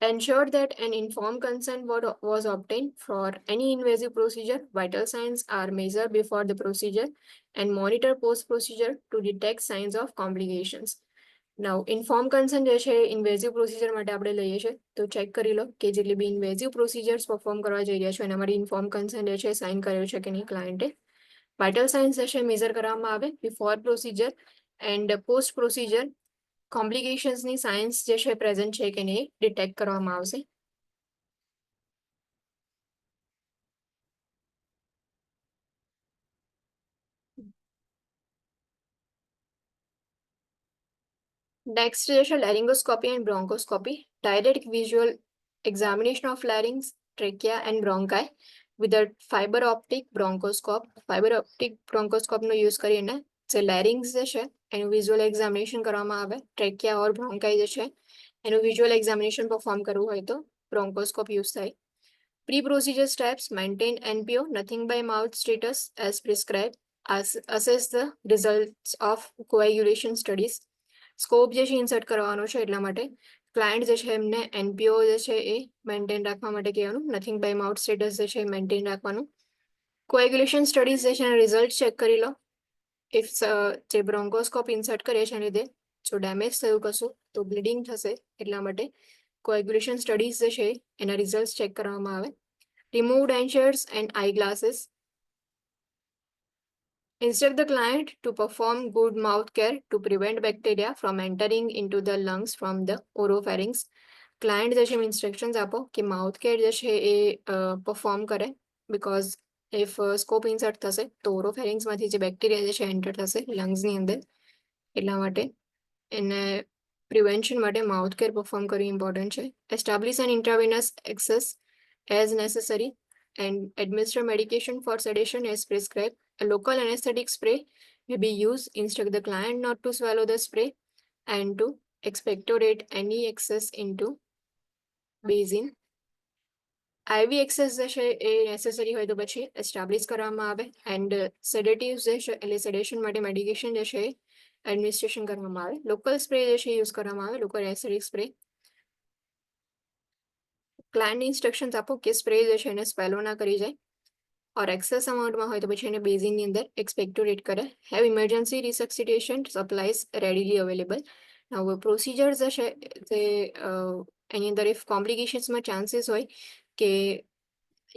[SPEAKER 1] Ensure that an informed consent was obtained for any invasive procedure. Vital signs are measured before the procedure and monitor post-procedure to detect signs of complications. Now, informed consent જે છે invasive procedure માટે આપણે લઈએ છીએ તો check કરી લો કે જેટલી બી ઇન્વેઝિવ પ્રોસિજર્સ પરફોર્મ કરવા જઈ રહ્યા છો એના માટે ઇન્ફોર્મ કન્સન્ટ જે છે સાઇન કર્યો છે કે નહીં ક્લાયન્ટે. વાઇટલ સાઇન્સ જે છે મેઝર કરવામાં આવે before procedure and post procedure કોમ્પ્લિકેશન્સની સાયન્સ જે છે પ્રેઝન્ટ છે કે નહીં ડિટેક્ટ કરવામાં આવશે. Next જે છે laryngoscopy and bronchoscopy. Direct visual examination of larynx, trachea and bronchi with a fiber optic bronchoscope. Fiber optic bronchoscope no use કરીને જે larynx જે છે એનું visual examination કરવામાં આવે. trachea or bronchi જે છે એનું visual examination perform કરવું હોય તો bronchoscope use થાય. Pre-procedure steps: maintain NPO, nothing by mouth status as prescribed. Assess the results of coagulation studies. Scope જે છે ઇન્સર્ટ કરવાનો છે એટલા માટે ક્લાયન્ટ જે છે એમને એનપીઓ જે છે એ મેન્ટેન રાખવા માટે કહેવાનું. નથિંગ બાય માઉથ સ્ટેટસ જે છે એ મેન્ટેન રાખવાનું. કોએગ્યુલેશન સ્ટડીઝ જે છે એના રિઝલ્ટ ચેક કરી લો. ઇફ જે બ્રોન્કોસ્કોપ ઇન્સર્ટ કરીએ છીએ એના લીધે જો ડેમેજ થયું કશું તો બ્લીડિંગ થશે એટલા માટે કોએગ્યુલેશન સ્ટડીઝ જે છે એના રિઝલ્ટ ચેક કરવામાં આવે. Remove dentures and eyeglasses. Instruct the client to perform good mouth care to prevent bacteria from entering into the lungs from the oropharynx. Client જે છે instructions આપો કે mouth care જે છે એ perform કરે because if scope insert થશે તો oropharynx માંથી જે બેક્ટેરિયા જે છે એન્ટર થશે લંગ્સની અંદર એટલા માટે એને પ્રિવેન્શન માટે માઉથ કેર પરફોર્મ કરવી ઇમ્પોર્ટન્ટ છે. Establish an intravenous access as necessary and administer medication for sedation as prescribed. A local anesthetic spray may be used. Instruct the client not to swallow the spray and to expectorate any excess into basin. IV excess જે છે એ necessary હોય તો પછી establish કરવામાં આવે and સેડેટિવ્સ જે છે એટલે સેડેશન માટે મેડિકેશન જે છે એડમિનિસ્ટ્રેશન કરવામાં આવે. લોકલ સ્પ્રે જે છે યુઝ કરવામાં આવે લોકલ એનેસ્થેટિક સ્પ્રે. ક્લાયન્ટને ઇન્સ્ટ્રક્શન્સ આપો કે સ્પ્રે જે છે એને સ્પેલો ના કરી જાય ઓર એક્સેસ અમાઉન્ટમાં હોય તો પછી એને બેઝિનની અંદર એક્સપેક્ટોરેટ કરે. Have emergency resuscitation supplies readily available. હવે પ્રોસિજર જે છે તે એની અંદર ઇફ કોમ્પ્લિકેશન્સમાં ચાન્સીસ હોય કે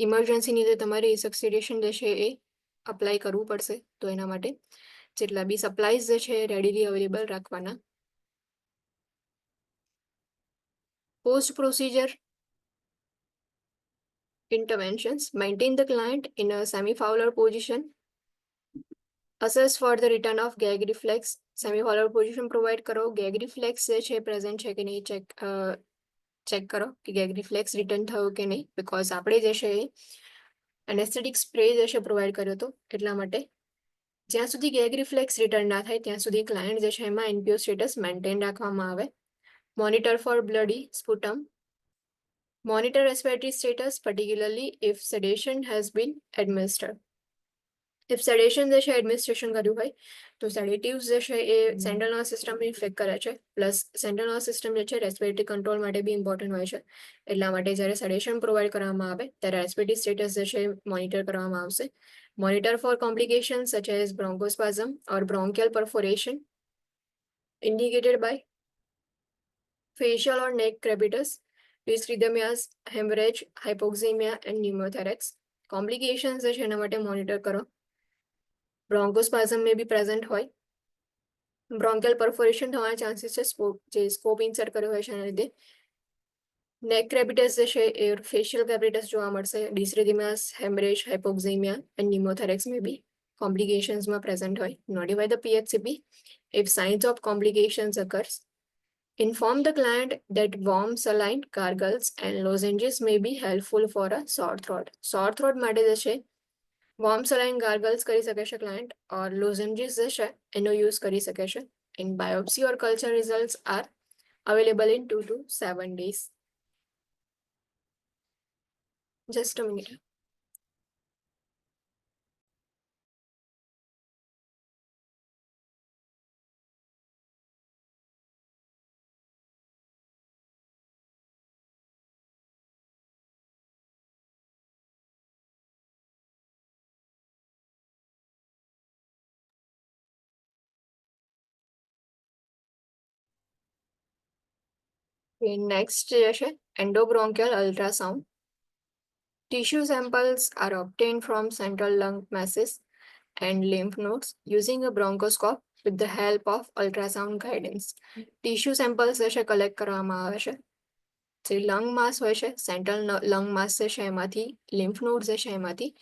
[SPEAKER 1] ઇમરજન્સીની અંદર તમારે રિસક્સિટેશન જે છે એ અપ્લાય કરવું પડશે તો એના માટે જેટલા બી સપ્લાઈઝ જે છે રેડીલી અવેલેબલ રાખવાના. Post procedure interventions: maintain the client in a semi-fowler position. Assess for the return of gag reflex. Semi-fowler position provide કરો. gag reflex જે છે present છે કે નહીં ચેક કરો કે gag reflex રિટર્ન થયું કે નહીં because આપણે જે છે એનેસ્થેટિક સ્પ્રે જે છે પ્રોવાઈડ કર્યો હતો એટલા માટે જ્યાં સુધી gag reflex રિટર્ન ના થાય ત્યાં સુધી ક્લાયન્ટ જે છે એમાં NPO સ્ટેટસ મેન્ટેન રાખવામાં આવે. Monitor for bloody sputum. Monitor respiratory status, particularly if sedation has been administered. If sedation જે છે એડમિનિસ્ટ્રેશન કર્યું હોય તો સેડેટિવ્સ જે છે એ સેન્ટ્રલ નર્વસ સિસ્ટમને ઇફેક્ટ કરે છે પ્લસ સેન્ટ્રલ નર્વસ સિસ્ટમ જે છે રેસ્પિરેટરી કંટ્રોલ માટે બી ઇમ્પોર્ટન્ટ હોય છે એટલા માટે જ્યારે સેડેશન પ્રોવાઈડ કરવામાં આવે ત્યારે રેસ્પિરેટરી સ્ટેટસ જે છે મોનિટર કરવામાં આવશે. Monitor for complications such as bronchospasm or bronchial perforation indicated by facial or neck crepitus, dysrhythmias, hemorrhage, hypoxemia and pneumothorax. Complications જે છે એના માટે મોનિટર કરો. બ્રોન્કોસ્પાઝમ મે બી પ્રેઝન્ટ હોય. બ્રોન્કિયલ પરફોરેશન થવાના ચાન્સીસ છે જે સ્કોપ ઇન્સર્ટ કર્યો હોય છે એના લીધે. નેક ક્રેપિટસ જે છે એ ફેશિયલ ક્રેપિટસ જોવા મળશે. Dysrhythmias, haemorrhage, hypoxaemia and pneumothorax may be કોમ્પ્લિકેશન્સમાં પ્રેઝન્ટ હોય. Notify the PHCP if signs of complications occurs. Inform the client that warm saline, gargles and lozenges may be helpful for a sore throat. Sore throat માટે જે છે warm સલાઇન ગાર્ગલ્સ કરી શકે છે client ઓર લોઝેન્જીસ જે છે એનો યુઝ કરી શકે છે. In biopsy or culture results R available in 2 to 7 days. Just a minute. Next જે છે endobronchial ultrasound. Tissue samples are obtained from central lung masses and lymph nodes using a bronchoscope with the help of ultrasound guidance. Tissue samples જે છે collect કરવામાં આવે છે. જે lung માસ હોય છે સેન્ટ્રલ લંગ માસ જે છે એમાંથી લિમ્ફ નોડ જે છે એમાંથી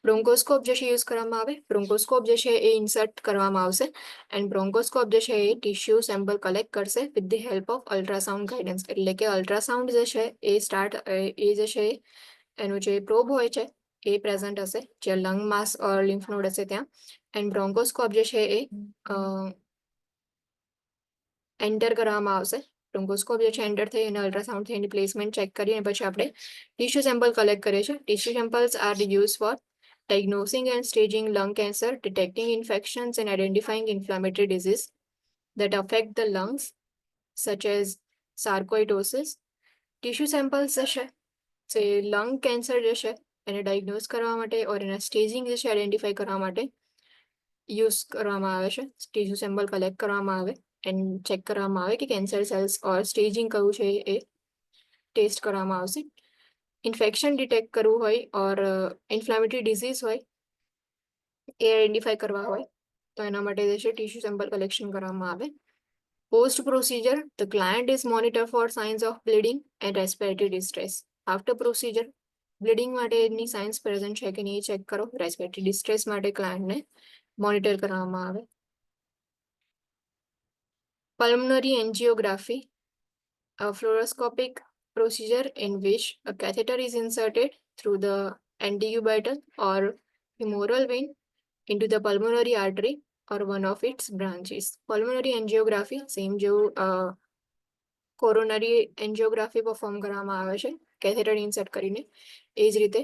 [SPEAKER 1] બ્રોન્કોસ્કોપ જે છે યુઝ કરવામાં આવે. બ્રોન્કોસ્કોપ જે છે એ ઇન્સર્ટ કરવામાં આવશે એન્ડ બ્રોન્કોસ્કોપ જે છે એ ટિશ્યુ સેમ્પલ કલેક્ટ કરશે with the help of ultrasound guidance. એટલે કે અલ્ટ્રાસાઉન્ડ જે છે એ જે છે એનું જે પ્રોબ હોય છે એ પ્રેઝન્ટ હશે જે લંગ માસ ઓર લિમ્ફ નોડ હશે ત્યાં એન્ડ બ્રોન્કોસ્કોપ જે છે એ એન્ટર કરવામાં આવશે. બ્રોન્કોસ્કોપ જે છે એન્ટર થઈ અને અલ્ટ્રાસાઉન્ડ થઈ એની પ્લેસમેન્ટ ચેક કરી અને પછી આપણે ટિશ્યુ સેમ્પલ કલેક્ટ કરીએ છીએ. Tissue samples are use for diagnosing and staging lung cancer, detecting infections and identifying inflammatory disease that affect the lungs, such as sarcoidosis. Tissue samples જે છે જે લંગ કેન્સર જે છે એને ડાયગ્નોઝ કરવા માટે ઓર એના સ્ટેજિંગ જે છે આઈડેન્ટિફાઈ કરવા માટે યુઝ કરવામાં આવે છે. ટિશ્યુ સેમ્પલ કલેક્ટ કરવામાં આવે એન્ડ ચેક કરવામાં આવે કે કેન્સર સેલ્સ ઓર સ્ટેજિંગ કયું છે એ ટેસ્ટ કરવામાં આવશે. ઇન્ફેક્શન ડિટેક્ટ કરવું હોય ઓર ઇન્ફ્લામેટરી ડિઝીઝ હોય એ આઈડેન્ટિફાઈ કરવા હોય તો એના માટે જે છે ટિશ્યુ સેમ્પલ કલેક્શન કરવામાં આવે. Post procedure the client is monitor for signs of bleeding and respiratory distress. After procedure bleeding માટેની સાઇન્સ પ્રેઝન્ટ છે કે નહીં ચેક કરો. રેસ્પિરેટરી ડિસ્ટ્રેસ માટે ક્લાયન્ટને મોનિટર કરવામાં આવે. પલ્મનરી angiography a fluoroscopic procedure in which a catheter is inserted through the antecubital or femoral vein into the pulmonary artery or one of its branches. Pulmonary angiography same જેવું coronary angiography perform કરવામાં આવે છે catheter insert કરીને એ જ રીતે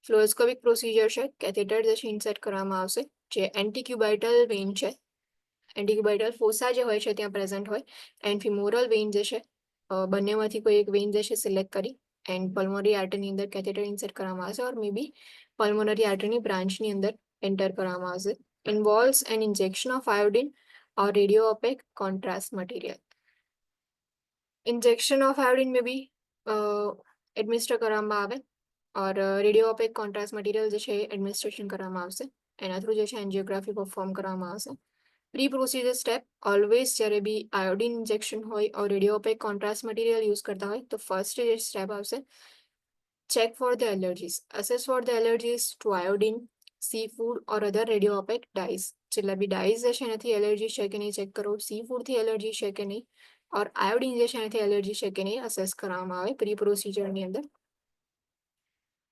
[SPEAKER 1] ફ્લોરોસ્કોપિક procedure છે. Catheter જે છે ઇન્સર્ટ કરવામાં આવશે જે એન્ટીક્યુબાઇટલ વેઇન છે એન્ટીક્યુબાઇટલ ફોસા જે હોય છે ત્યાં પ્રેઝન્ટ હોય એન્ડ ફિમોરલ વેઇન જે છે બંનેમાંથી કોઈ એક વેઇન જે છે સિલેક્ટ કરી એન્ડ પલ્મોનરી આર્ટરીની અંદર કેથેટર ઇન્સર્ટ કરવામાં આવશે ઓર મે બી પલ્મોનરી આર્ટરીની બ્રાન્ચની અંદર એન્ટર કરવામાં આવશે. Involves an injection of iodine or radio opaque contrast material. Injection of iodine may be administer કરવામાં આવે or radio opaque contrast material જે છે એડમિનિસ્ટ્રેશન કરવામાં આવશે. એના થ્રુ જે છે એન્જિયોગ્રાફી પરફોર્મ કરવામાં આવશે. પ્રી પ્રોસિજર સ્ટેપ ઓલવેઝ જ્યારે બી આયોડિન ઇન્જેક્શન હોય or radio opaque contrast material use કરતા હોય તો ફર્સ્ટ જે સ્ટેપ આવશે check for the allergies. Assess for the allergies to iodine, seafood or other radiopaque dyes. જેટલા બી dyes જે છે એનાથી એલર્જી છે કે નહીં ચેક કરો. સી ફૂડથી એલર્જી છે કે નહીં ઓર આયોડિન જે છે એનાથી એલર્જી છે કે નહીં અસેસ કરવામાં આવે પ્રી પ્રોસિજરની અંદર.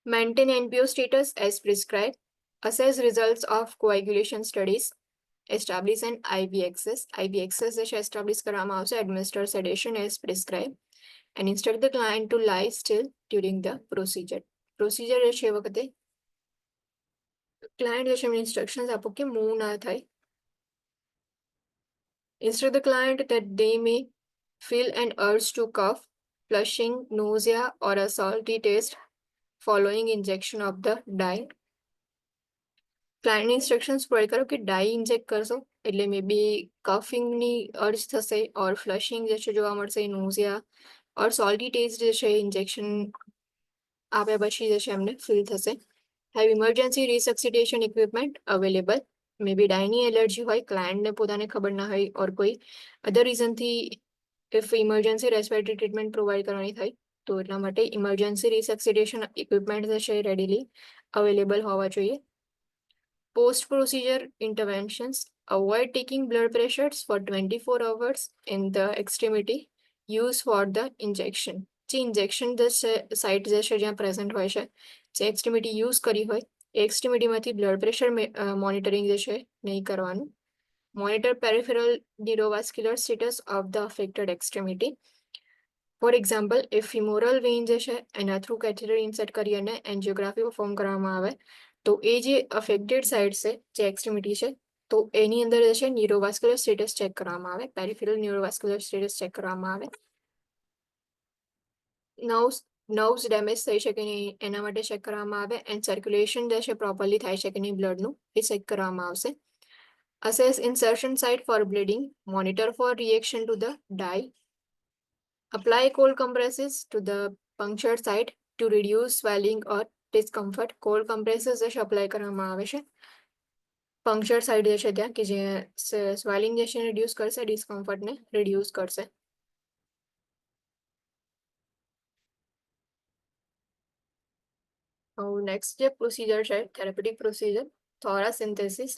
[SPEAKER 1] Maintain NPO status as prescribe. Assess results of coagulation studies. Establish an IV access. IV access જે છે establish કરવામાં આવશે. Administer sedation as prescribed and instruct the client to lie still during the procedure. Procedure જે છે એ વખતે client જે છે એમને instructions આપો કે મૂવ ના થાય. Instruct the client that they may feel an urge to cough, flushing, nausea or a salty taste following injection of the dye. Client instructions provide કરો કે ડાઈ ઇન્જેક્ટ કરશો એટલે મે બી કફિંગની અર્જ થશે ઓર ફ્લશિંગ જે છે જોવા મળશે, નોઝિયા ઓર સોલ્ટી ટેસ્ટ જે છે ઇન્જેક્શન આપ્યા પછી જે છે એમને ફીલ થશે. Have emergency resuscitation equipment available. May be ડાયની એલર્જી હોય, ક્લાયન્ટને પોતાને ખબર ના હોય ઓર કોઈ અધર રીઝનથી if emergency respiratory treatment provide કરવાની થાય તો એટલા માટે ઇમરજન્સી રિસક્સિટેશન ઇક્વિપમેન્ટ જે છે રેડીલી અવેલેબલ હોવા જોઈએ. Post-procedure interventions. Avoid taking blood pressures for 24 hours in the extremity use for the injection. જે ઇન્જેક્શન જે છે સાઇટ જે છે જ્યાં પ્રેઝન્ટ હોય છે, જે એક્સટ્રીમિટી યુઝ કરી હોય એ એક્સટ્રીમિટીમાંથી બ્લડ પ્રેશર મોનિટરિંગ જે છે નહીં કરવાનું. Monitor peripheral neurovascular status of the affected extremity. For example, if femoral vein જે છે એના થ્રુ કેથેટર ઇન્સર્ટ કરી અને એન્જિયોગ્રાફી પરફોર્મ કરવામાં આવે તો એ જે અફેક્ટેડ સાઇડ છે, જે એક્સટ્રીમિટી છે, તો એની અંદર જે છે ન્યુરોવાસ્ક્યુલર સ્ટેટસ ચેક કરવામાં આવે, પેરિફેરલ ન્યુરોવાસ્ક્યુલર સ્ટેટસ ચેક કરવામાં આવે. નર્વ્સ ડેમેજ થઈ શકે નહીં એના માટે ચેક કરવામાં આવે, એન્ડ સર્ક્યુલેશન જે છે પ્રોપરલી થાય છે કે નહીં બ્લડનું એ ચેક કરવામાં આવશે. Assess insertion site for bleeding, monitor for reaction to the dye. Apply cold compresses to the punctured site to reduce swelling or discomfort. Cold compresses જે છે અપ્લાય કરવામાં આવે છે પંક્ચર સાઇડ જે છે ત્યાં, કે જે સ્વેલિંગ જે છે રિડ્યુસ કરશે, ડિસ્કમ્ફર્ટને રિડ્યુસ કરશે. નેક્સ્ટ જે પ્રોસિજર છે થેરાપ્યુટિક પ્રોસિજર, થોરાસિન્થેસિસ.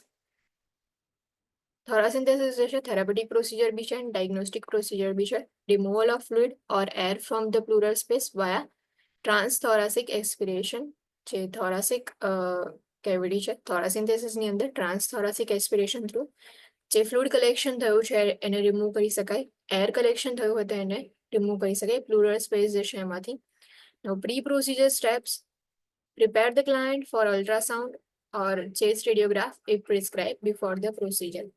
[SPEAKER 1] થોરાસિન્થેસિસ જે છે થેરાપ્યુટિક પ્રોસિજર બી છે એન્ડ ડાયગ્નોસ્ટિક પ્રોસિજર બી છે. Removal of fluid or air from the pleural space via transthoracic aspiration. જે થોરાસિક કેવિટી છે થોરાસિન્થેસિસની અંદર ટ્રાન્સથોરાસિક એસ્પિરેશન થ્રુ જે ફ્લુઇડ કલેક્શન થયું છે એને રિમૂવ કરી શકાય. એર કલેક્શન થયું હોય તો એને રિમૂવ કરી શકાય પ્લુરલ સ્પેસ જે છે એમાંથી. Now, pre-procedure steps: prepare the client for ultrasound or chest radiograph if prescribed before the procedure.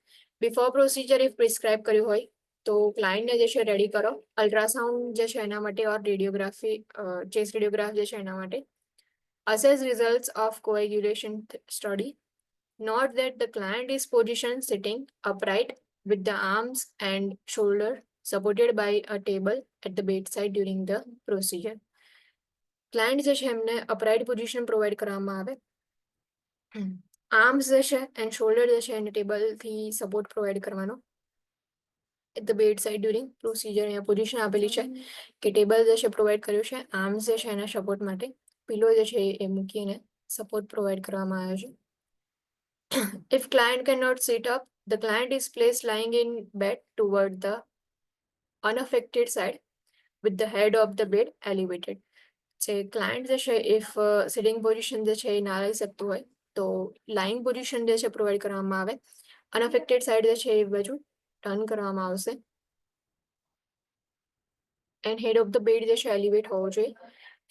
[SPEAKER 1] Before procedure if prescribe કર્યું હોય તો ક્લાયન્ટને જે છે રેડી કરો અલ્ટ્રાસાઉન્ડ જે છે એના માટે ઓર રેડિયોગ્રાફી ચેસ્ટ રેડિયોગ્રાફ જે છે એના માટે. Assess results of coagulation study. Note that the client is positioned sitting upright with the arms and shoulder supported by a table at the bedside during the procedure. Client જે છે એમને upright position provide કરવામાં આવે. Arms જે છે and shoulder જે છે એને ટેબલથી સપોર્ટ પ્રોવાઈડ કરવાનો at the bed side during procedure. અહીંયા પોઝિશન આપેલી છે કે ટેબલ જે છે પ્રોવાઈડ કર્યું છે, આર્મ્સ જે છે એના સપોર્ટ માટે, પિલો જે છે એ મૂકીને સપોર્ટ પ્રોવાઈડ કરવામાં આવ્યો છે. If client cannot sit up, the client is placed lying in bed toward the unaffected side with the head of the bed elevated. જે ક્લાયન્ટ જે છે ઇફ સિટિંગ પોઝિશન જે છે એ ના લઈ શકતું હોય તો લાઇંગ પોઝિશન જે છે પ્રોવાઈડ કરવામાં આવે, અનઅફેક્ટેડ સાઇડ જે છે એ બાજુ ટર્ન કરવામાં આવશે and head of the bed જે છે એલિવેટ હોવો જોઈએ.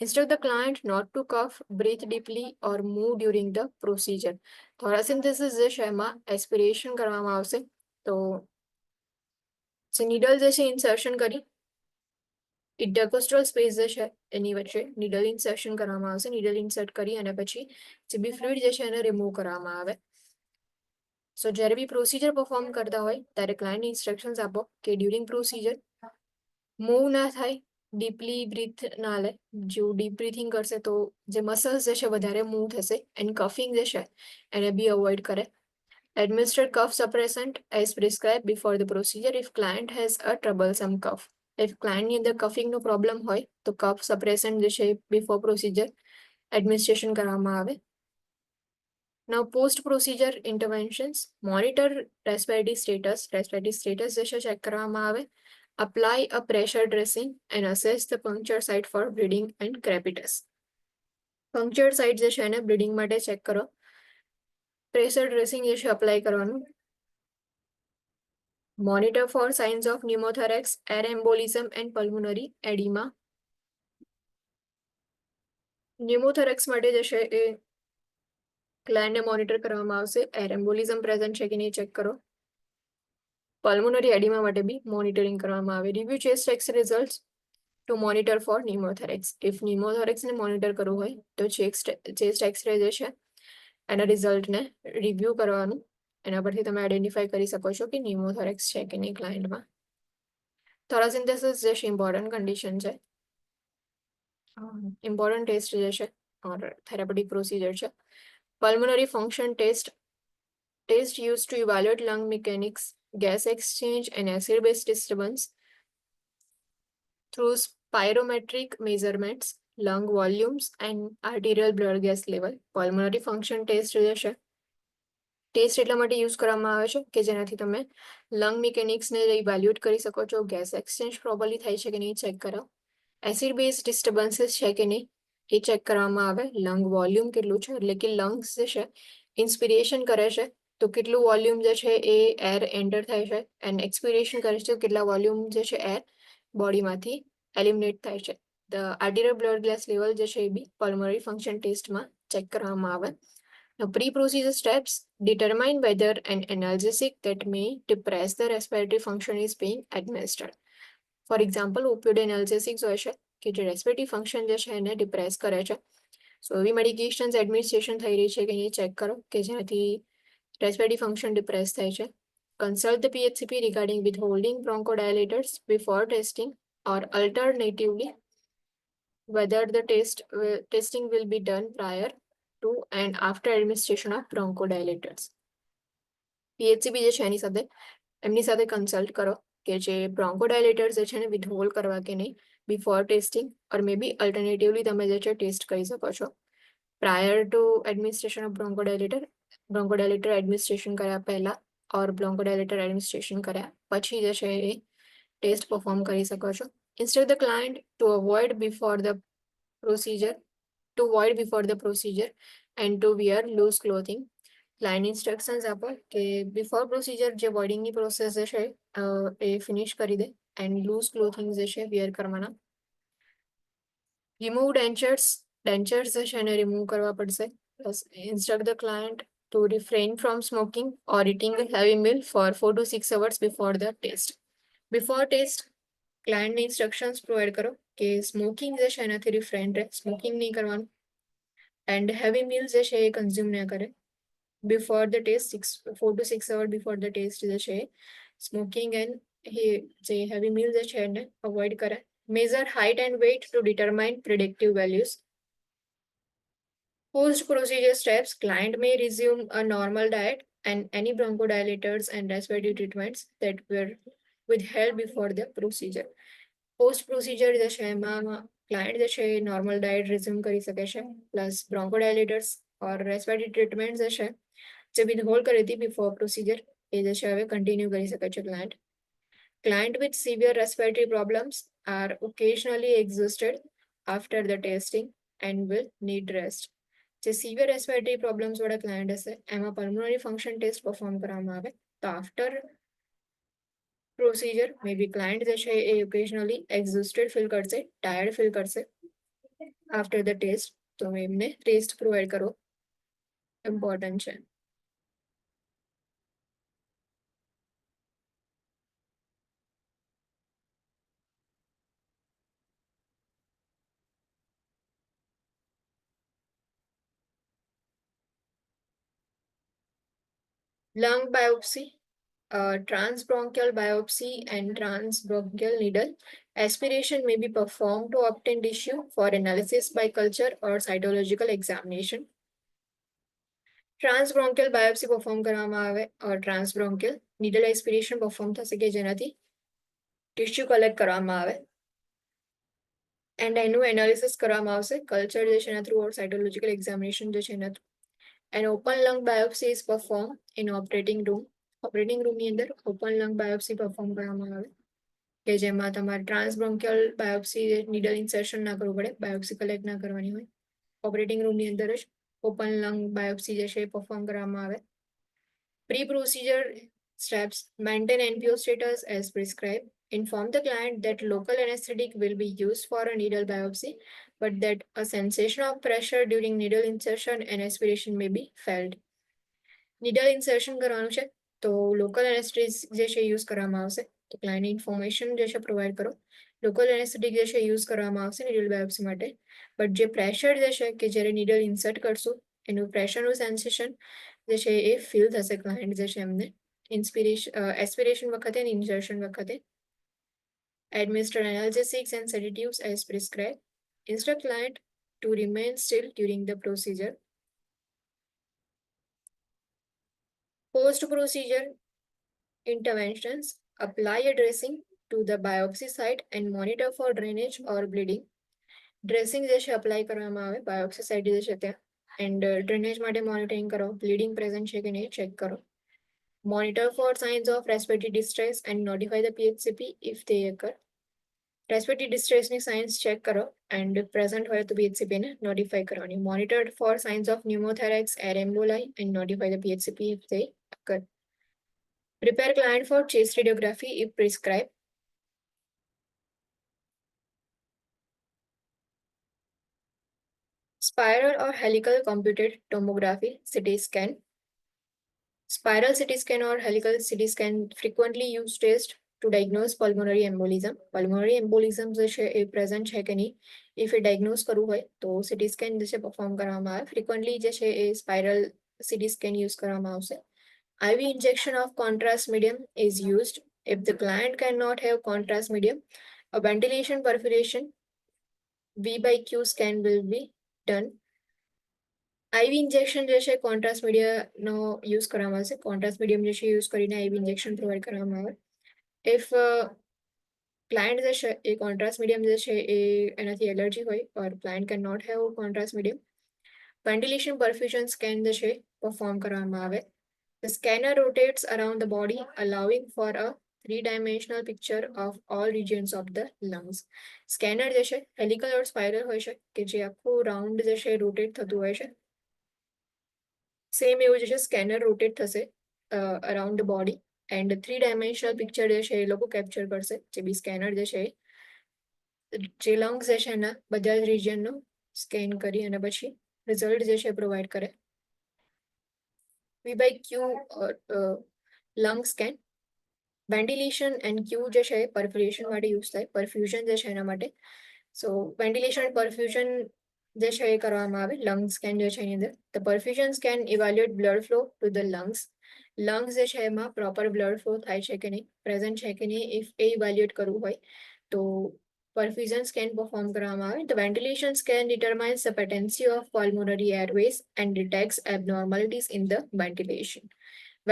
[SPEAKER 1] Instruct the client not to cough, breathe deeply or move during the procedure. થોરાસિન્થેસિસ જે છે એમાં એસ્પિરેશન કરવામાં આવશે તો નીડલ જે છે ઇન્સર્શન કરી ઇન્ટરકોસ્ટલ સ્પેસ જે છે એની વચ્ચે નીડલ ઇન્સર્શન કરવામાં આવશે. નીડલ ઇન્સર્ટ કરી અને પછી જે બી ફ્લુઇડ જે છે એને રિમૂવ કરવામાં આવે. સો જ્યારે બી પ્રોસિજર પરફોર્મ કરતા હોય ત્યારે ક્લાયન્ટને ઇન્સ્ટ્રક્શન્સ આપો કે ડ્યુરિંગ પ્રોસિજર મૂવ ના થાય, ડીપલી બ્રીથ ના લે. જો ડીપ બ્રીથિંગ કરશે તો જે મસલ્સ જે છે વધારે મૂવ થશે એન્ડ કફિંગ જે છે એને બી અવોઇડ કરે. Administer cough suppressant as prescribed before the procedure if client has a troublesome cough. If client ની અંદર કફિંગ નો પ્રોબ્લેમ હોય તો કફ સપ્રેસન્ટ જે છે બિફોર પ્રોસિજર એડમિનિસ્ટ્રેશન કરવામાં આવે. Now post procedure interventions, monitor respiratory status. Respiratory status જે છે ચેક કરવામાં આવે. Apply a pressure dressing and assess the puncture site for bleeding and crepitus. puncture site જે છે એને બ્લીડિંગ માટે ચેક કરો. પ્રેશર ડ્રેસિંગ જે છે અપ્લાય કરવાનું. Monitor for signs of pneumothorax, air embolism and pulmonary edema. ન્યુમોથોરેક્સ માટે જે છે એ ક્લાયન્ટને મોનિટર કરવામાં આવશે. એર એમ્બોલિઝમ પ્રેઝન્ટ છે કે નહીં ચેક કરો. પલ્મોનરી એડિમા માટે બી મોનિટરિંગ કરવામાં આવે. Review chest X result to monitor for pneumothorax. If ન્યુમોથોરેક્સને મોનિટર કરવું હોય તો ચેસ્ટ એક્સરે જે છે એના રિઝલ્ટને રિવ્યુ કરવાનું. એના પરથી તમે આઈડેન્ટિફાઈ કરી શકો છો કે ન્યુમોથોરેક્સ છે કે નહીં ક્લાયન્ટમાં. થોરાસિન્થેસિસ જે છે ઇમ્પોર્ટન્ટ કન્ડિશન છે, ઇમ્પોર્ટન્ટ ટેસ્ટ જે છે ઓર થેરાપ્યુટિક પ્રોસિજર છે. Pulmonary function test used to evaluate lung mechanics, gas exchange and acid base disturbance through spirometric measurements, lung volumes and arterial blood gas level. Pulmonary function test જે છે test એટલા માટે use કરવામાં આવે છે કે જેનાથી તમે લંગ મિકેનિક્સને ઇવેલ્યુએટ કરી શકો છો, ગેસ એક્સચેન્જ પ્રોપરલી થાય છે કે નહીં ચેક કરો, એસિડ બેઝ ડિસ્ટર્બન્સીસ છે કે નહીં એ ચેક કરવામાં આવે, લંગ વોલ્યુમ કેટલું છે એટલે કે લંગ્સ જે છે ઇન્સ્પિરેશન કરે છે તો કેટલું વોલ્યુમ જે છે એ એર એન્ટર થાય છે, એન્ડ એક્સપિરેશન કરે છે તો કેટલા વોલ્યુમ જે છે એર બોડીમાંથી એલિમિનેટ થાય છે. ધ આર્ટિરિયલ બ્લડ ગેસ લેવલ જે છે એ બી પલ્મોનરી ફંક્શન ટેસ્ટમાં ચેક કરવામાં આવે. Now, pre-procedure steps determine whether an analgesic that may depress the respiratory function is being administered. For example, opioid analgesics હોય છે કે જે રેસ્પિરેટરી ફંક્શન જે છે એને ડિપ્રેસ કરે છે. સો એવી મેડિકેશન્સ એડમિનિસ્ટ્રેશન થઈ રહી છે કે નહીં ચેક કરો કે જેનાથી રેસ્પિરેટરી ફંક્શન ડિપ્રેસ થાય છે. Consult the PHCP regarding withholding bronchodilators before testing, or alternatively whether the testing will be done prior to and after administration of bronchodilators. PHCP જે છે એમની સાથે કન્સલ્ટ કરો કે જે બ્રોન્કોડાયલેટર્સ જે છે એને વિથહોલ્ડ કરવા કે નહીં before testing, or may be alternatively તમે જે છે ટેસ્ટ કરી શકો છો. Prior to administration of bronchodilator administration કર્યા પહેલા ઓર બ્રોન્કોડાયલેટર એડમિનિસ્ટ્રેશન કર્યા પછી જે છે એ ટેસ્ટ પરફોર્મ કરી શકો છો. Instruct the client two avoid before the procedure and to wear loose clothing. Client instructions આપો કે બિફોર પ્રોસિજર જે બોર્ડિંગની પ્રોસેસ જે છે એ ફિનિશ કરી દે એન્ડ લૂઝ ક્લોથિંગ જે છે વેર કરવાના. રિમૂવ ડેન્ચર્સ જે છે એને રિમૂવ કરવા પડશે. Plus instruct the client to refrain from smoking or eating heavy meal for 4 to 6 hours before the test. Before test ક્લાયન્ટને ઇન્સ્ટ્રક્શન્સ પ્રોવાઈડ કરો કે સ્મોકિંગ જે છે એનાથી રિફ્રેન રહે, સ્મોકિંગ નહીં કરવાનું, એન્ડ હેવી મીલ જે છે એ કન્ઝ્યુમ ન કરે. Before the test 4 to 6 hours before the test જે છે સ્મોકિંગ એન્ડ જે હેવી મીલ જે છે એને અવોઇડ કરે. Measure height and weight to determine predictive values. Post procedure steps, client may resume a normal diet and any bronchodilators and respiratory treatments that were withheld before the procedure. Post procedure જે છે એમાં client જે છે એ normal diet resume કરી શકે છે, plus બ્રોન્કોડાયલેટર્સ ઓર respiratory treatment જે છે જે વિથહોલ્ડ કરી હતી બિફોર પ્રોસિજર એ જે છે હવે કન્ટિન્યુ કરી શકે છે client. Client with severe respiratory problems are occasionally exhausted after the testing and will need rest. જે સિવિયર રેસ્પિરેટરી પ્રોબ્લેમ્સ વાળા ક્લાયન્ટ હશે એમાં પલ્મોનરી ફંક્શન ટેસ્ટ પરફોર્મ કરવામાં આવે તો આફ્ટર પ્રોસિજર મે બી ક્લાયન્ટ જે છે એ ઓકેઝનલી એક્ઝોસ્ટેડ ફીલ કરશે, ટાયર્ડ ફીલ કરશે આફ્ટર ધ ટેસ્ટ, તો એમને રેસ્ટ પ્રોવાઈડ કરવો ઇમ્પોર્ટન્ટ છે. Lung biopsy, transbronchial biopsy and transbronchial needle aspiration may be performed to obtain tissue for analysis by culture or cytological examination. Transbronchial biopsy perform કરવામાં આવે or transbronchial needle aspiration perform થશે કે જેનાથી tissue collect કરવામાં આવે and એનું analysis કરવામાં આવશે કલ્ચર જે છે એના થ્રુ ઓર સાયટોલોજીકલ એક્ઝામિનેશન જે છે એના through. And open lung biopsy is perform in operating રૂમની અંદર ઓપન લંગ બાયોપ્સી પરફોર્મ કરવામાં આવે કે જેમાં તમારે ટ્રાન્સબ્રોન્કિયલ બાયોપ્સી નીડલ ઇન્સર્શન ના કરવું પડે, બાયોપ્સી કલેક્ટ ના કરવાની હોય. ઓપરેટિંગ રૂમની અંદર જ ઓપન લંગ બાયોપ્સી જે છે એ પરફોર્મ કરવામાં આવે. Pre-procedure steps, maintain NPO status as prescribed. Inform the client that local anesthetic will be used for a needle biopsy, but that a sensation of pressure during needle insertion and aspiration may be felt. Needle insertion કરવાનું છે તો local anesthetic જે છે use કરવામાં આવશે, તો client information જે છે પ્રોવાઈડ કરો. લોકલ એનેસ્થેટિક જે છે યુઝ કરવામાં આવશે નીડલ બાયોપ્સી માટે, બટ જે પ્રેશર જે છે કે જ્યારે નીડલ ઇન્સર્ટ કરશું એનું પ્રેશરનું સેન્સેશન જે છે એ ફીલ થશે ક્લાયન્ટ જે છે એમને એસ્પિરેશન વખતે અને ઇન્સર્શન વખતે. Administer analgesics and sedatives as prescribed. Instruct client to remain still during the procedure. Post-procedure interventions, apply a dressing to the biopsy site and monitor for drainage or bleeding. Dressing જે છે apply કરવામાં આવે biopsy site જે છે ત્યાં and drainage માટે monitoring કરો, bleeding present છે કે નહીં ચેક કરો. Monitor for signs of respiratory distress and notify the PHCP if they occur. Respiratory ડિસ્ટ્રેસની સાઇન્સ ચેક કરો એન્ડ પ્રેઝન્ટ હોય તો PHCP ને નોટિફાય કરવાની. Monitor for signs of pneumothorax, air emboli and notify the PHCP if they occur. Prepare client for chest radiography if prescribed. Spiral or helical computed tomography CT scan. Spiral CT scan or helical CT scan frequently used test to diagnose pulmonary embolism. Pulmonary embolism જે છે એ present છે કે નહીં, if A diagnose કરવું હોય તો CT scan જે છે perform કરવામાં આવે. Frequently જે છે એ spiral CT scan use કરવામાં આવશે. IV injection of contrast medium is used. If the client cannot have contrast medium, a ventilation perforation V by Q scan will be done. IV injection જે છે contrast મીડિયાનો use કરવામાં આવશે. Contrast medium જે છે use કરીને IV injection provide કરવામાં આવે. ઇફ ક્લાયન્ટ જે છે એ કોન્ટ્રાસ્ટ મીડિયમ જે છે એ એનાથી એલર્જી હોય or client can not have contrast medium, ventilation perfusion scan જે છે પરફોર્મ કરવામાં આવે. The scanner rotates around the body, allowing for a three-dimensional picture of all regions of the lungs. Scanner જે છે હેલિકલ ઓર spiral હોય છે કે જે આખું રાઉન્ડ જે છે રોટેટ થતું હોય છે. સેમ એવું જે છે સ્કેનર રોટેટ થશે around the body and 3 picture જે છે એ લોકો કેપ્ચર કરશે. જે બી સ્કેનર જે છે જે લંગ્સ જે છે એના બધા જ રિજનનો સ્કેન કરી અને પછી રિઝલ્ટ જે છે પ્રોવાઈડ કરે. V by Q lung scan. Ventilation and Q જે છે પરફ્યુઝન માટે યુઝ થાય. પરફ્યુઝન જે છે એના માટે. સો વેન્ટિલેશન પરફ્યુઝન જે છે એ કરવામાં આવે લંગ સ્કેન જે છે એની અંદર. The perfusion scan evaluate blood flow to the lungs. Lungs જે છે એમાં પ્રોપર બ્લડ ફ્લો થાય છે કે નહીં, પ્રેઝન્ટ છે કે નહીં, ઇફ એ ઇવેલ્યુએટ કરવું હોય તો પરફ્યુઝન સ્કેન પરફોર્મ કરવામાં આવે. The ventilation scan determines the patency of pulmonary airways and detects abnormalities in the ventilation.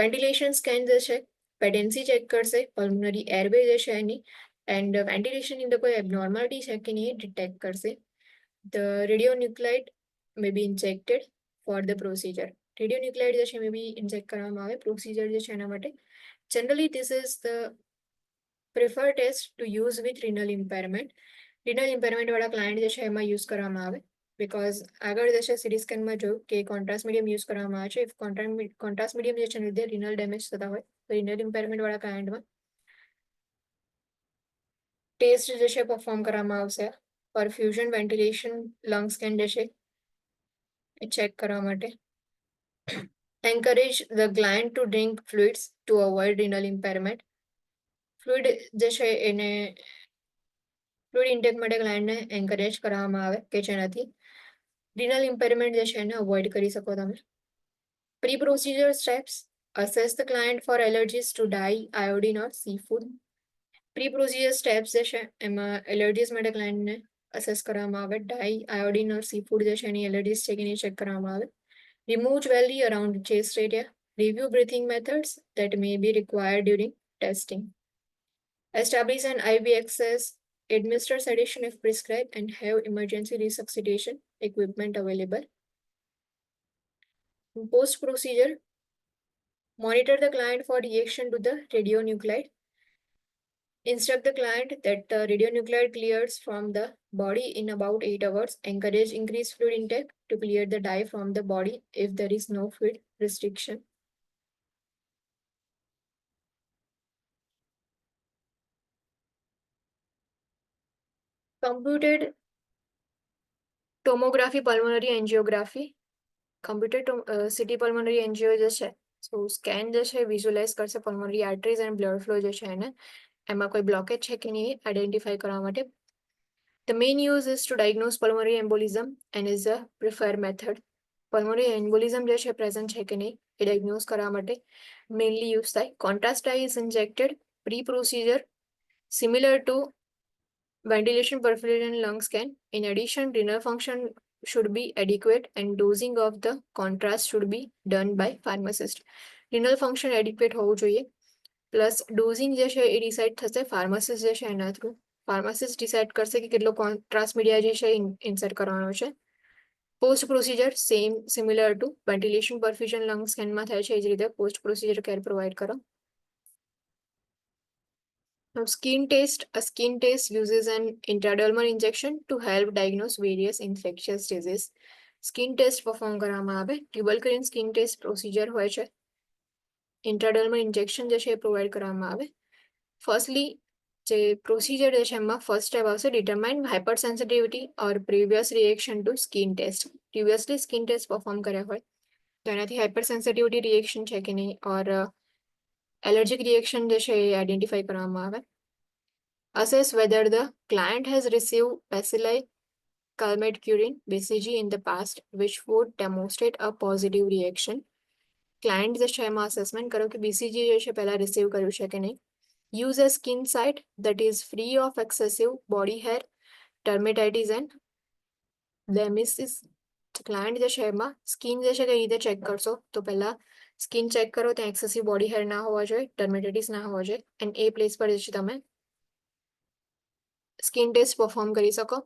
[SPEAKER 1] Ventilation scan જે છે પેટેન્સી ચેક કરશે પલ્મોનરી એરવે જે છે એની એન્ડ વેન્ટિલેશનની અંદર કોઈ એબનોર્માલિટી છે કે નહીં ડિટેક્ટ કરશે. The radionuclide may be injected for the procedure. રેડિયોન્યુક્લાઇડ જે છે મે બી ઇન્જેક્ટ કરવામાં આવે પ્રોસીજર જે છે એના માટે. Generally this is the prefer test to use with renal impairment. Renal impairment વાળા ક્લાયન્ટ જે છે એમાં યુઝ કરવામાં આવે બિકોઝ આગળ જે છે સીટી સ્કેનમાં જોયું કે કોન્ટ્રાસ્ટ મીડિયમ યુઝ કરવામાં આવે છે. ઇફ કોન્ટ્રાસ્ટ મીડિયમ જે છે એના લીધે રિનલ ડેમેજ થતા હોય તો રિનલ ઇમ્પેરમેન્ટ વાળા ક્લાયન્ટમાં ટેસ્ટ જે છે પરફોર્મ કરવામાં આવશે. પરફ્યુઝન વેન્ટિલેશન લંગ સ્કેન જે છે એ ચેક કરવા માટે. Encourage the client to drink fluids to avoid renal impairment. Fluid જે છે એને ફ્લુઇડ ઇન્ટેક માટે ક્લાયન્ટને એન્કરેજ કરવામાં આવે કે જેનાથી રિનલ ઇમ્પેરમેન્ટ જે છે એને અવોઇડ કરી શકો તમે. Pre procedure steps. Assess the client for allergies to dye, iodine or seafood. Pre procedure steps જે છે એમાં એલર્જીસ માટે ક્લાયન્ટને અસેસ કરવામાં આવે. Dye, iodine or seafood જે છે એની એલર્જીસ છે કે નહીં ચેક કરવામાં આવે. Remove jewelry around the chest area. Review breathing methods that may be required during testing. Establish an IV access. Administer sedation if prescribed and have emergency resuscitation equipment available. Post procedure. Monitor the client for reaction to the radionuclide. Instruct the client that the radionuclide clears from the body in about 8 hours. Encourage increased fluid intake to clear the dye from the body if there is no fluid restriction. Computed tomography pulmonary angiography. Computed CT pulmonary angio જે છે સો scan જે છે visualise કરશે pulmonary arteries and blood flow જે છે એને એમાં કોઈ બ્લોકેજ છે કે નહીં આઈડેન્ટિફાઈ કરવા માટે. The main use is to diagnose pulmonary embolism and is a preferred method. Pulmonary embolism જે છે પ્રેઝન્ટ છે કે નહીં એ ડાયગ્નોઝ કરવા માટે મેઇનલી યુઝ થાય. Contrast dye is injected pre-procedure similar to ventilation perfusion lung scan. In addition, renal function should be adequate and dosing of the contrast should be done by pharmacist. Renal function adequate હોવું જોઈએ plus dozing જે છે એ decide થશે pharmacist જે છે એના through. Pharmacist decide કરશે કે કેટલો કોન્ટ્રાસ્ટ મીડિયા જે છે ઇન્સર્ટ કરવાનો છે. Post procedure similar to ventilation perfusion lung સ્કેનમાં થાય છે એ જ રીતે પોસ્ટ પ્રોસિજર કેર પ્રોવાઈડ કરો. Now, skin test. A skin test uses an intradermal injection to help diagnose various infectious disease. Skin test perform કરવામાં આવે. ટ્યુબલકિન સ્કિન ટેસ્ટ પ્રોસિજર હોય છે. ઇન્ટ્રાડર્મલ ઇન્જેક્શન જે છે એ પ્રોવાઈડ કરવામાં આવે. ફર્સ્ટલી જે પ્રોસિજર છે એમાં ફર્સ્ટ સ્ટેપ આવશે determine hypersensitivity or previous reaction to skin test. Previously skin test perform કર્યા હોય તો એનાથી હાઇપર સેન્સિટિવિટી રિએક્શન છે કે નહીં ઓર એલર્જીક રિએક્શન જે છે એ આઈડેન્ટિફાઈ કરવામાં આવે. Assess whether the client has received bacilli calmette-curine BCG in the past, which would demonstrate a positive reaction. Client જે છે એમાં અસેસમેન્ટ કરો કે બીસીજી જે છે પહેલા રિસીવ કર્યું છે કે નહીં. Use a skin site that is free of excessive body hair, dermatitis and blemishes. Client જે છે એમાં સ્કિન જે છે કઈ રીતે ચેક કરશો તો પહેલા સ્કિન ચેક કરો ત્યાં એક્સેસિવ બોડી હેર ના હોવા જોઈએ, ડર્મેટાઇટિસ ના હોવા જોઈએ એન્ડ એ પ્લેસ પર જે છે તમે સ્કિન ટેસ્ટ પરફોર્મ કરી શકો.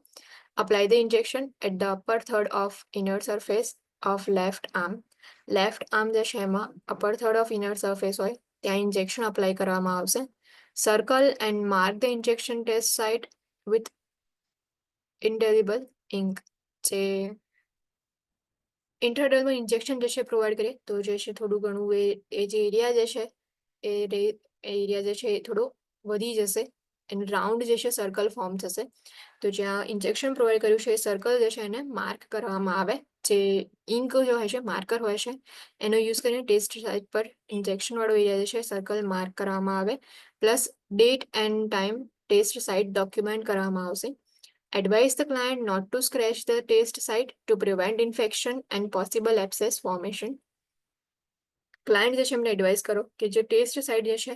[SPEAKER 1] Apply the injection at the upper third of inner surface of left arm. Left arm જે છે એમાં upper third of inner surface હોય ત્યાં ઇન્જેક્શન અપ્લાય કરવામાં આવશે. Circle and mark the injection test site with indelible ink. જે intradermal injection જે છે પ્રોવાઈડ કરીએ તો જે છે થોડું ઘણું એ જે એરિયા જે છે એ એરિયા જે છે એ થોડો વધી જશે અને રાઉન્ડ જે છે સર્કલ ફોર્મ થશે. તો જ્યાં ઇન્જેક્શન પ્રોવાઈડ કર્યું છે એ સર્કલ જે છે એને માર્ક કરવામાં આવે. જે ઇંક જે હોય છે માર્કર હોય છે એનો યુઝ કરીને ટેસ્ટ સાઇટ પર ઇન્જેક્શન વાળો એરિયા જે છે સર્કલ માર્ક કરવામાં આવે. Plus date and time test site document કરવામાં આવશે. Advise the client not to scratch the test site to prevent infection and possible abscess formation. Client જે છે એમને એડવાઇસ કરો કે જે ટેસ્ટ સાઇટ જે છે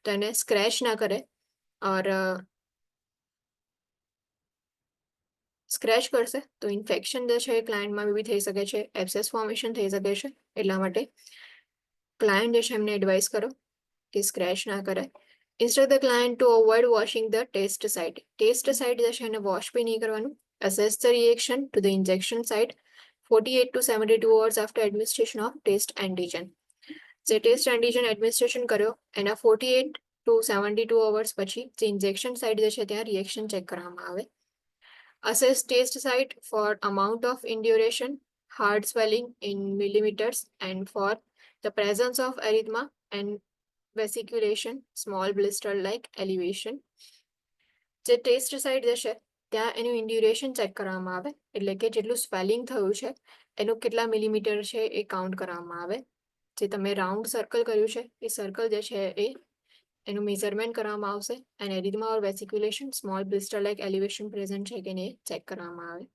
[SPEAKER 1] તો એને સ્ક્રેચ ના કરે ઓર સ્ક્રેચ કરશે તો ઇન્ફેક્શન જે છે એ ક્લાયન્ટમાં બી થઈ શકે છે, એબ્સેસ ફોર્મેશન થઈ શકે છે. એટલા માટે ક્લાયન્ટ જે છે એમને એડવાઇસ કરો કે સ્ક્રેચ ના કરે. Instruct the client to avoid washing the test site. Test site જે છે એને વોશ બી નહીં કરવાનું. Assess the reaction to the injection site 48 to 72 hours after administration of test antigen. જે ટેસ્ટ એન્ટીજન એડમિનિસ્ટ્રેશન કર્યો એના 48 to 72 hours પછી જે ઇન્જેક્શન સાઇટ જે છે ત્યાં રિએક્શન ચેક કરવામાં આવે. Assess test site for amount of induration, hard swelling in millimeters and for the presence of erythema and vesiculation, small blister like elevation. જે ટેસ્ટ સાઇટ જે છે ત્યાં એનું ઇન્ડ્યુરેશન ચેક કરવામાં આવે એટલે કે જેટલું સ્વેલિંગ થયું છે એનું કેટલા મિલીમીટર છે એ કાઉન્ટ કરવામાં આવે. જે તમે રાઉન્ડ સર્કલ કર્યું છે એ સર્કલ જે છે એ એનું મેઝરમેન્ટ કરવામાં આવશે અને erythema or vesiculation small blister like elevation present છે કે નહીં ચેક કરવામાં આવે.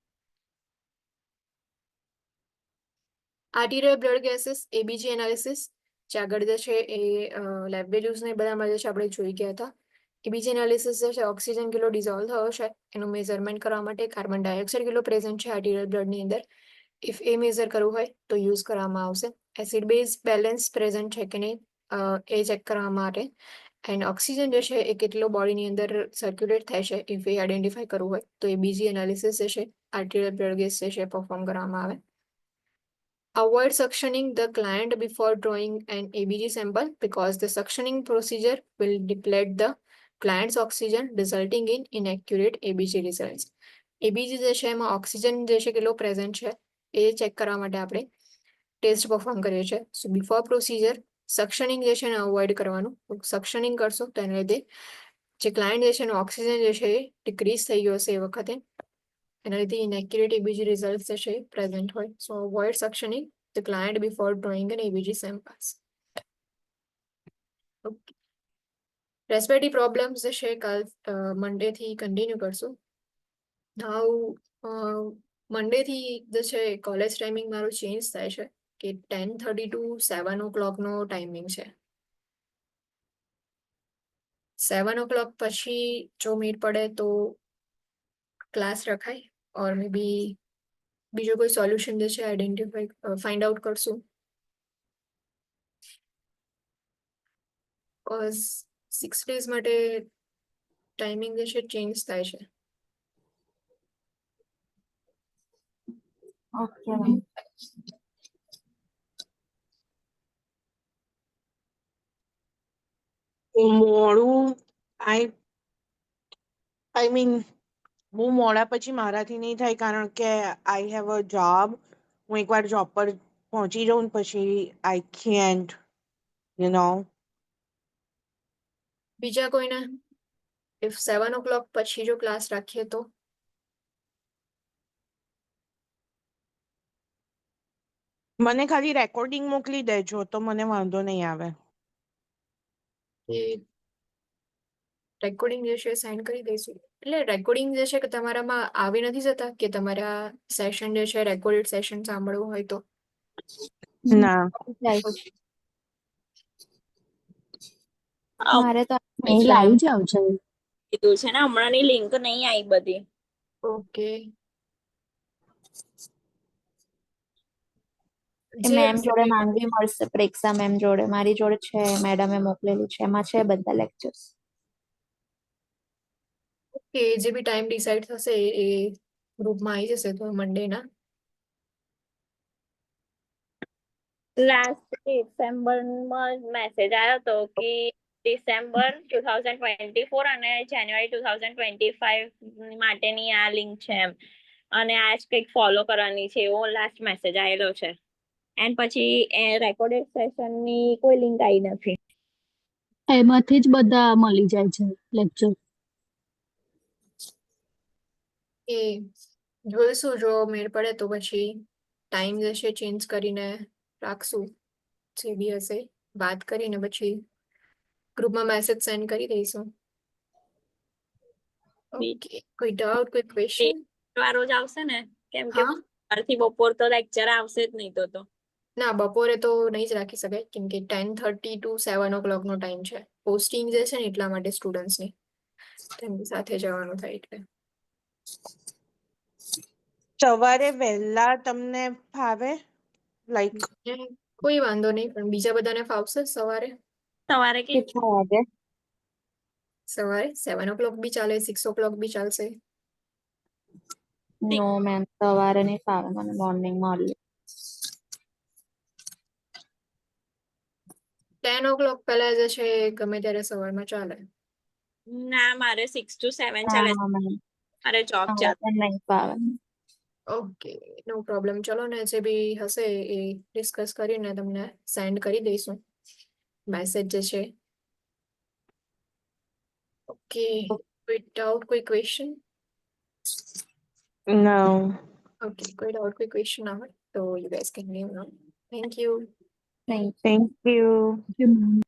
[SPEAKER 1] Arterial blood gases ABG analysis જે આગળ જે છે એ લેબ વેલ્યુઝ ને બધામાં જે છે આપણે જોઈ ગયા હતા. એબીજી એનાલિસિસ જે છે ઓક્સિજન કિલો ડિઝોલ્વ થયો છે એનું મેઝરમેન્ટ કરવા માટે કાર્બન ડાયોક્સાઇડ કિલો પ્રેઝન્ટ છે આર્ટિરિયલ બ્લડની અંદર. ઇફ એ મેઝર કરવું હોય તો યુઝ કરવામાં આવશે. એસિડ બેઝ બેલેન્સ પ્રેઝન્ટ છે કે નહીં એ ચેક કરવા માટે એન્ડ ઓક્સિજન જે છે એ કેટલો બોડીની અંદર સર્ક્યુલેટ થાય છે ઇફ એ આઈડેન્ટિફાઈ કરવું હોય તો એ બીજી એનાલિસિસ જે છે આર્ટિરિયલ બ્લડ ગેસ જે છે પરફોર્મ કરવામાં આવે. Avoid suctioning the client before drawing an ABG sample because the suctioning procedure will deplete the client's oxygen, resulting in inaccurate ABG results. ABG જે છે એમાં ઓક્સિજન જે છે કેટલો પ્રેઝન્ટ છે એ ચેક કરવા માટે આપણે ટેસ્ટ પરફોર્મ કરીએ છીએ. સો બિફોર પ્રોસિજર સક્શનિંગ જે છે એને અવોઇડ કરવાનું. સક્શનિંગ કરશો તો એને લીધે જે ક્લાયન્ટ જે છે એનો ઓક્સિજન જે છે એ ડિક્રીઝ થઈ ગયો હશે એ વખતે એના લીધે ઇનએક્યુરેટ એબીજી રિઝલ્ટ જે છે પ્રેઝન્ટ હોય. So avoid suctioning the client before drawing an ABG samples. Respiratory problems જે છે કાલ મંડેથી કન્ટિન્યુ કરશું. નાઉ મંડેથી જે છે કોલેજ ટાઈમિંગ મારું ચેન્જ થાય છે કે 10:30 to 7 o'clock નો ટાઈમિંગ છે. 7 o'clock પછી જો મીટ પડે તો ક્લાસ રખાય ઓર મે બી બીજો કોઈ સોલ્યુશન જે છે આઈડેન્ટિફાઈ ફાઇન્ડ આઉટ કરશું. કોઝ 6 days માટે ટાઈમિંગ જે છે ચેન્જ થાય છે.
[SPEAKER 2] Okay, ma'am.
[SPEAKER 3] મોડું આઈ મીન બહુ મોડા પછી મારાથી નહીં થાય કારણ કે આઈ હેવ અ જોબ. હું એકવાર જોબ પર પહોંચી જાઉં ને પછી આઈ કેન્ટ
[SPEAKER 1] બીજા કોઈને ઇફ 7 o'clock પછી જો ક્લાસ રાખીએ તો
[SPEAKER 3] મને ખાલી રેકોર્ડિંગ મોકલી દેજો તો મને વાંધો નહીં આવે.
[SPEAKER 1] એ રેકોર્ડિંગ જે છે સેન્ડ કરી દઈશું. એટલે રેકોર્ડિંગ જે છે કે તમારામાં આવી નથી જતા કે તમારા સેશન જે છે રેકોર્ડેડ સેશન સાંભળવું હોય તો
[SPEAKER 3] ના
[SPEAKER 2] મારે તો મેલ આવી જાવ છે.
[SPEAKER 4] કીધું છે ને હમણાંની લિંક નહીં આવી બધી.
[SPEAKER 1] ઓકે
[SPEAKER 2] મેમ જોડે માંગવી મળશે, પ્રેક્ષા મેમ જોડે. મારી જોડે છે, મેડમે મોકલેલી છે, એમાં છે બધા લેક્ચર્સ.
[SPEAKER 1] કે જે બી ટાઈમ ડિસાઈડ થશે એ ગ્રુપમાં આવી જશે તો મંડે ના
[SPEAKER 4] લાસ્ટ ડિસેમ્બરમાં મેસેજ આવ્યો હતો કે ડિસેમ્બર 2024 અને જાન્યુઆરી 2025 માટેની આ લિંક છે એમ, અને આજ કંઈક ફોલો કરવાની છે એવો લાસ્ટ મેસેજ આવેલો છે. એન્ડ પછી રેકોર્ડેડ સેશનની કોઈ લિંક આવી નથી.
[SPEAKER 5] એમાંથી જ બધા મળી જાય છે લેક્ચર.
[SPEAKER 1] એ જોઈશું, જો મેળ પડે તો પછી ટાઈમ જશે ચેન્જ કરીને રાખશું. જે બી હશે વાત કરીને પછી ગ્રુપમાં મેસેજ સેન્ડ કરી દઈશું. ઓકે, કોઈ ડાઉટ, કોઈ ક્વેશ્ચન?
[SPEAKER 4] વારો જ આવશે ને, કેમ કે
[SPEAKER 1] હા
[SPEAKER 4] સવારથી બપોર તો લેક્ચર આવશે જ નહીં તો.
[SPEAKER 1] ના, બપોરે તો નહીં જ રાખી શકાય કેમ કે 10:30 to 7 o'clock નો ટાઈમ છે. પોસ્ટિંગ જે છે ને એટલા માટે સ્ટુડન્ટ્સની તેમની સાથે જવાનું થાય એટલે
[SPEAKER 3] સવારે વહેલા તમને ફાવે? લાઈક
[SPEAKER 1] કોઈ વાંધો નહીં, પણ બીજા બધાને ફાવશે સવારે?
[SPEAKER 4] સવારે કે
[SPEAKER 2] કેટલા વાગે?
[SPEAKER 1] સવારે 7 o'clock બી ચાલે, 6 o'clock બી ચાલશે.
[SPEAKER 2] નો મેમ, સવારે નહીં ફાવે મને, મોર્નિંગમાં ઓનલી.
[SPEAKER 1] 10 o'clock પહેલા જે છે એ ગમે ત્યારે સવારમાં ચાલે.
[SPEAKER 4] ના, મારે 6 to 7 ચાલે. મારે જોબ ચાલે.
[SPEAKER 2] નહીં ફાવે.
[SPEAKER 1] ઓકે, નો પ્રોબ્લેમ. ચલો ને, જે બી હશે એ ડિસ્કસ કરીને તમને સેન્ડ કરી દઈશું મેસેજ જે છે. ઓકે, કોઈ ડાઉટ, કોઈ ક્વેશ્ચન?
[SPEAKER 3] નો.
[SPEAKER 1] ઓકે, કોઈ ડાઉટ, કોઈ ક્વેશ્ચન ના હોય તો you guys can leave now. Thank you.
[SPEAKER 2] નહીં.
[SPEAKER 3] Thank you.